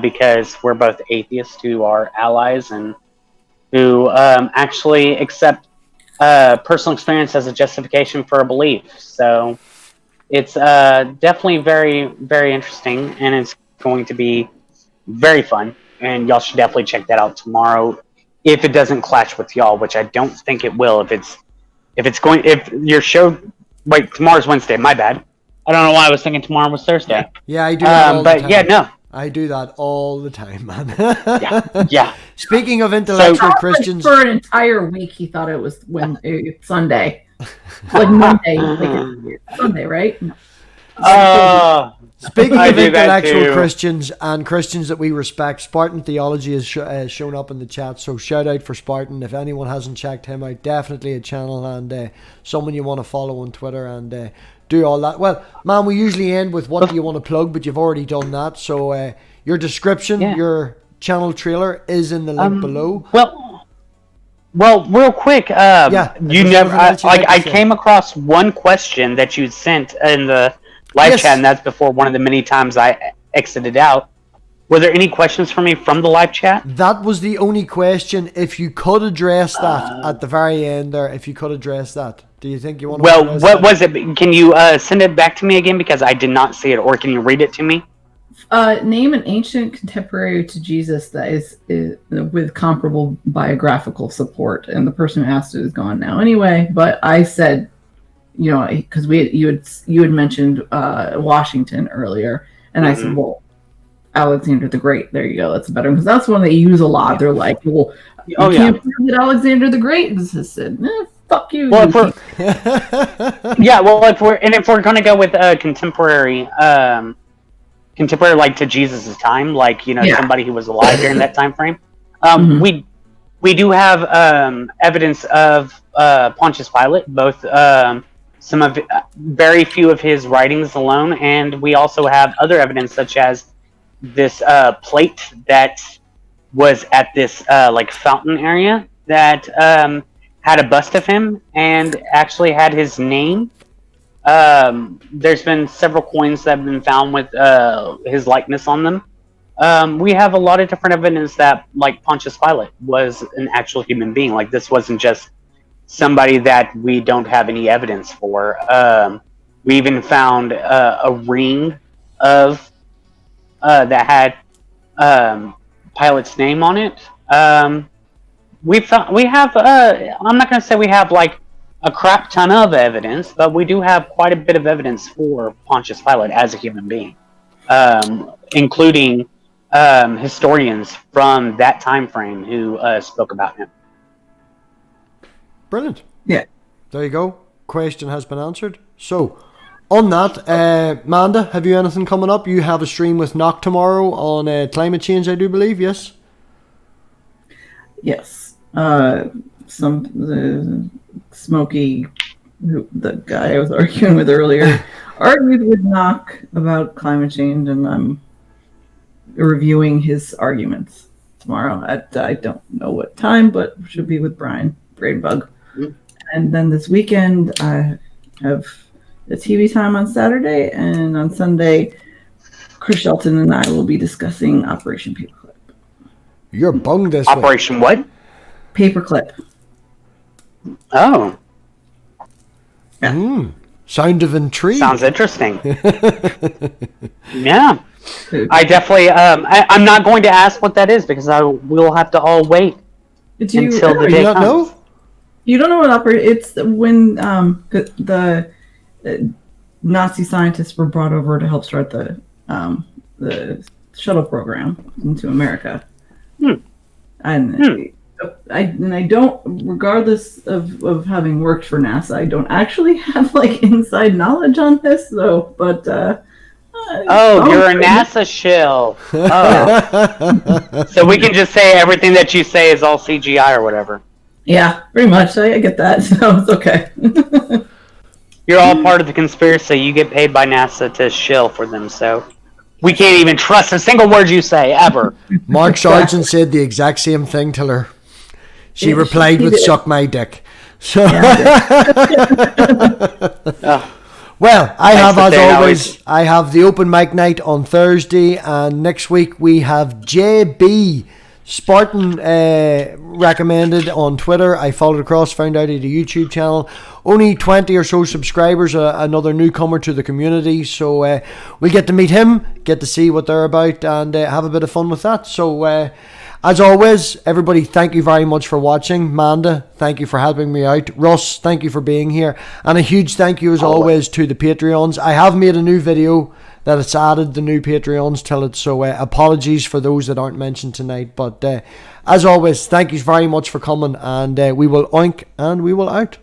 because we're both atheists who are allies and who actually accept personal experience as a justification for a belief. So it's definitely very, very interesting, and it's going to be very fun. And y'all should definitely check that out tomorrow, if it doesn't clash with y'all, which I don't think it will. If your show, wait, tomorrow's Wednesday. My bad. I don't know why I was thinking tomorrow was Thursday. Yeah, I do. That all the time. Yeah, no. I do that all the time, man. Yeah. Speaking of intellectual Christians, for an entire week, he thought it was Sunday, like Monday, Sunday, right? Speaking of intellectual Christians and Christians that we respect, Spartan Theology has shown up in the chat, so shout out for Spartan. If anyone hasn't checked him out, definitely a channel and someone you want to follow on Twitter and do all that. Well, man, we usually end with what do you want to plug, but you've already done that, so your description, your channel trailer is in the link below. Well, real quick, I came across one question that you sent in the live chat, and that's before one of the many times I exited out. Were there any questions for me from the live chat? That was the only question. If you could address that at the very end there, if you could address that. Do you think you want to address what was it? Can you send it back to me again, because I did not see it, or can you read it to me? Name an ancient contemporary to Jesus that is with comparable biographical support, and the person who asked it is gone now anyway. But I said, because you had mentioned Washington earlier, and I said, well, Alexander the Great. There you go. That's better, because that's one they use a lot. They're like, well, you can't prove that Alexander the Great said, fuck you. Well, if we're gonna go with contemporary like to Jesus' time, like somebody who was alive during that time frame, we do have evidence of Pontius Pilate, both some of very few of his writings alone, and we also have other evidence such as this plate that was at this like fountain area that had a bust of him and actually had his name. There's been several coins that have been found with his likeness on them. We have a lot of different evidence that like Pontius Pilate was an actual human being. Like, this wasn't just somebody that we don't have any evidence for. We even found a ring of that had Pilate's name on it. We have I'm not going to say we have like a crap ton of evidence, but we do have quite a bit of evidence for Pontius Pilate as a human being, including historians from that time frame who spoke about him. Brilliant. Yeah. There you go. Question has been answered. So, on that, Manda, have you anything coming up? You have a stream with Knock tomorrow on climate change, I do believe, yes? Yes. Smokey, the guy I was arguing with earlier, argued with Knock about climate change, and I'm reviewing his arguments tomorrow at I don't know what time, but should be with BRAINBUG. And then this weekend I have the TV time on Saturday, and on Sunday Chris Shelton and I will be discussing Operation Paperclip. You're bunged this Operation way. What? Paperclip. Oh. Yeah. Sound of intrigue. Sounds interesting. Yeah. I definitely, I'm not going to ask what that is, because we'll have to all wait until the day comes. You don't know what it's when the Nazi scientists were brought over to help start the shuttle program into America. And I don't, regardless of having worked for NASA, I don't actually have like inside knowledge on this though. But you're a NASA shill. Oh. So we can just say everything that you say is all CGI or whatever. Yeah, pretty much. I get that, so it's okay. You're all part of the conspiracy. You get paid by NASA to shill for them, so we can't even trust a single word you say, ever. Mark Sargent said the exact same thing to her. She replied with "suck my dick." So, Oh, well, I have, for as staying always, I have the open mic night on Thursday, and next week we have JB Spartan recommended on Twitter. I followed across, found out he had a YouTube channel. Only 20 or so subscribers, another newcomer to the community. So we get to meet him, get to see what they're about, and have a bit of fun with that. So as always, everybody, thank you very much for watching. Manda, thank you for helping me out. Russ, thank you for being here. And a huge thank you, as always, to the Patreons. I have made a new video that it's added the new Patreons till it. So apologies for those that aren't mentioned tonight. But as always, thank you very much for coming. And we will oink and we will out.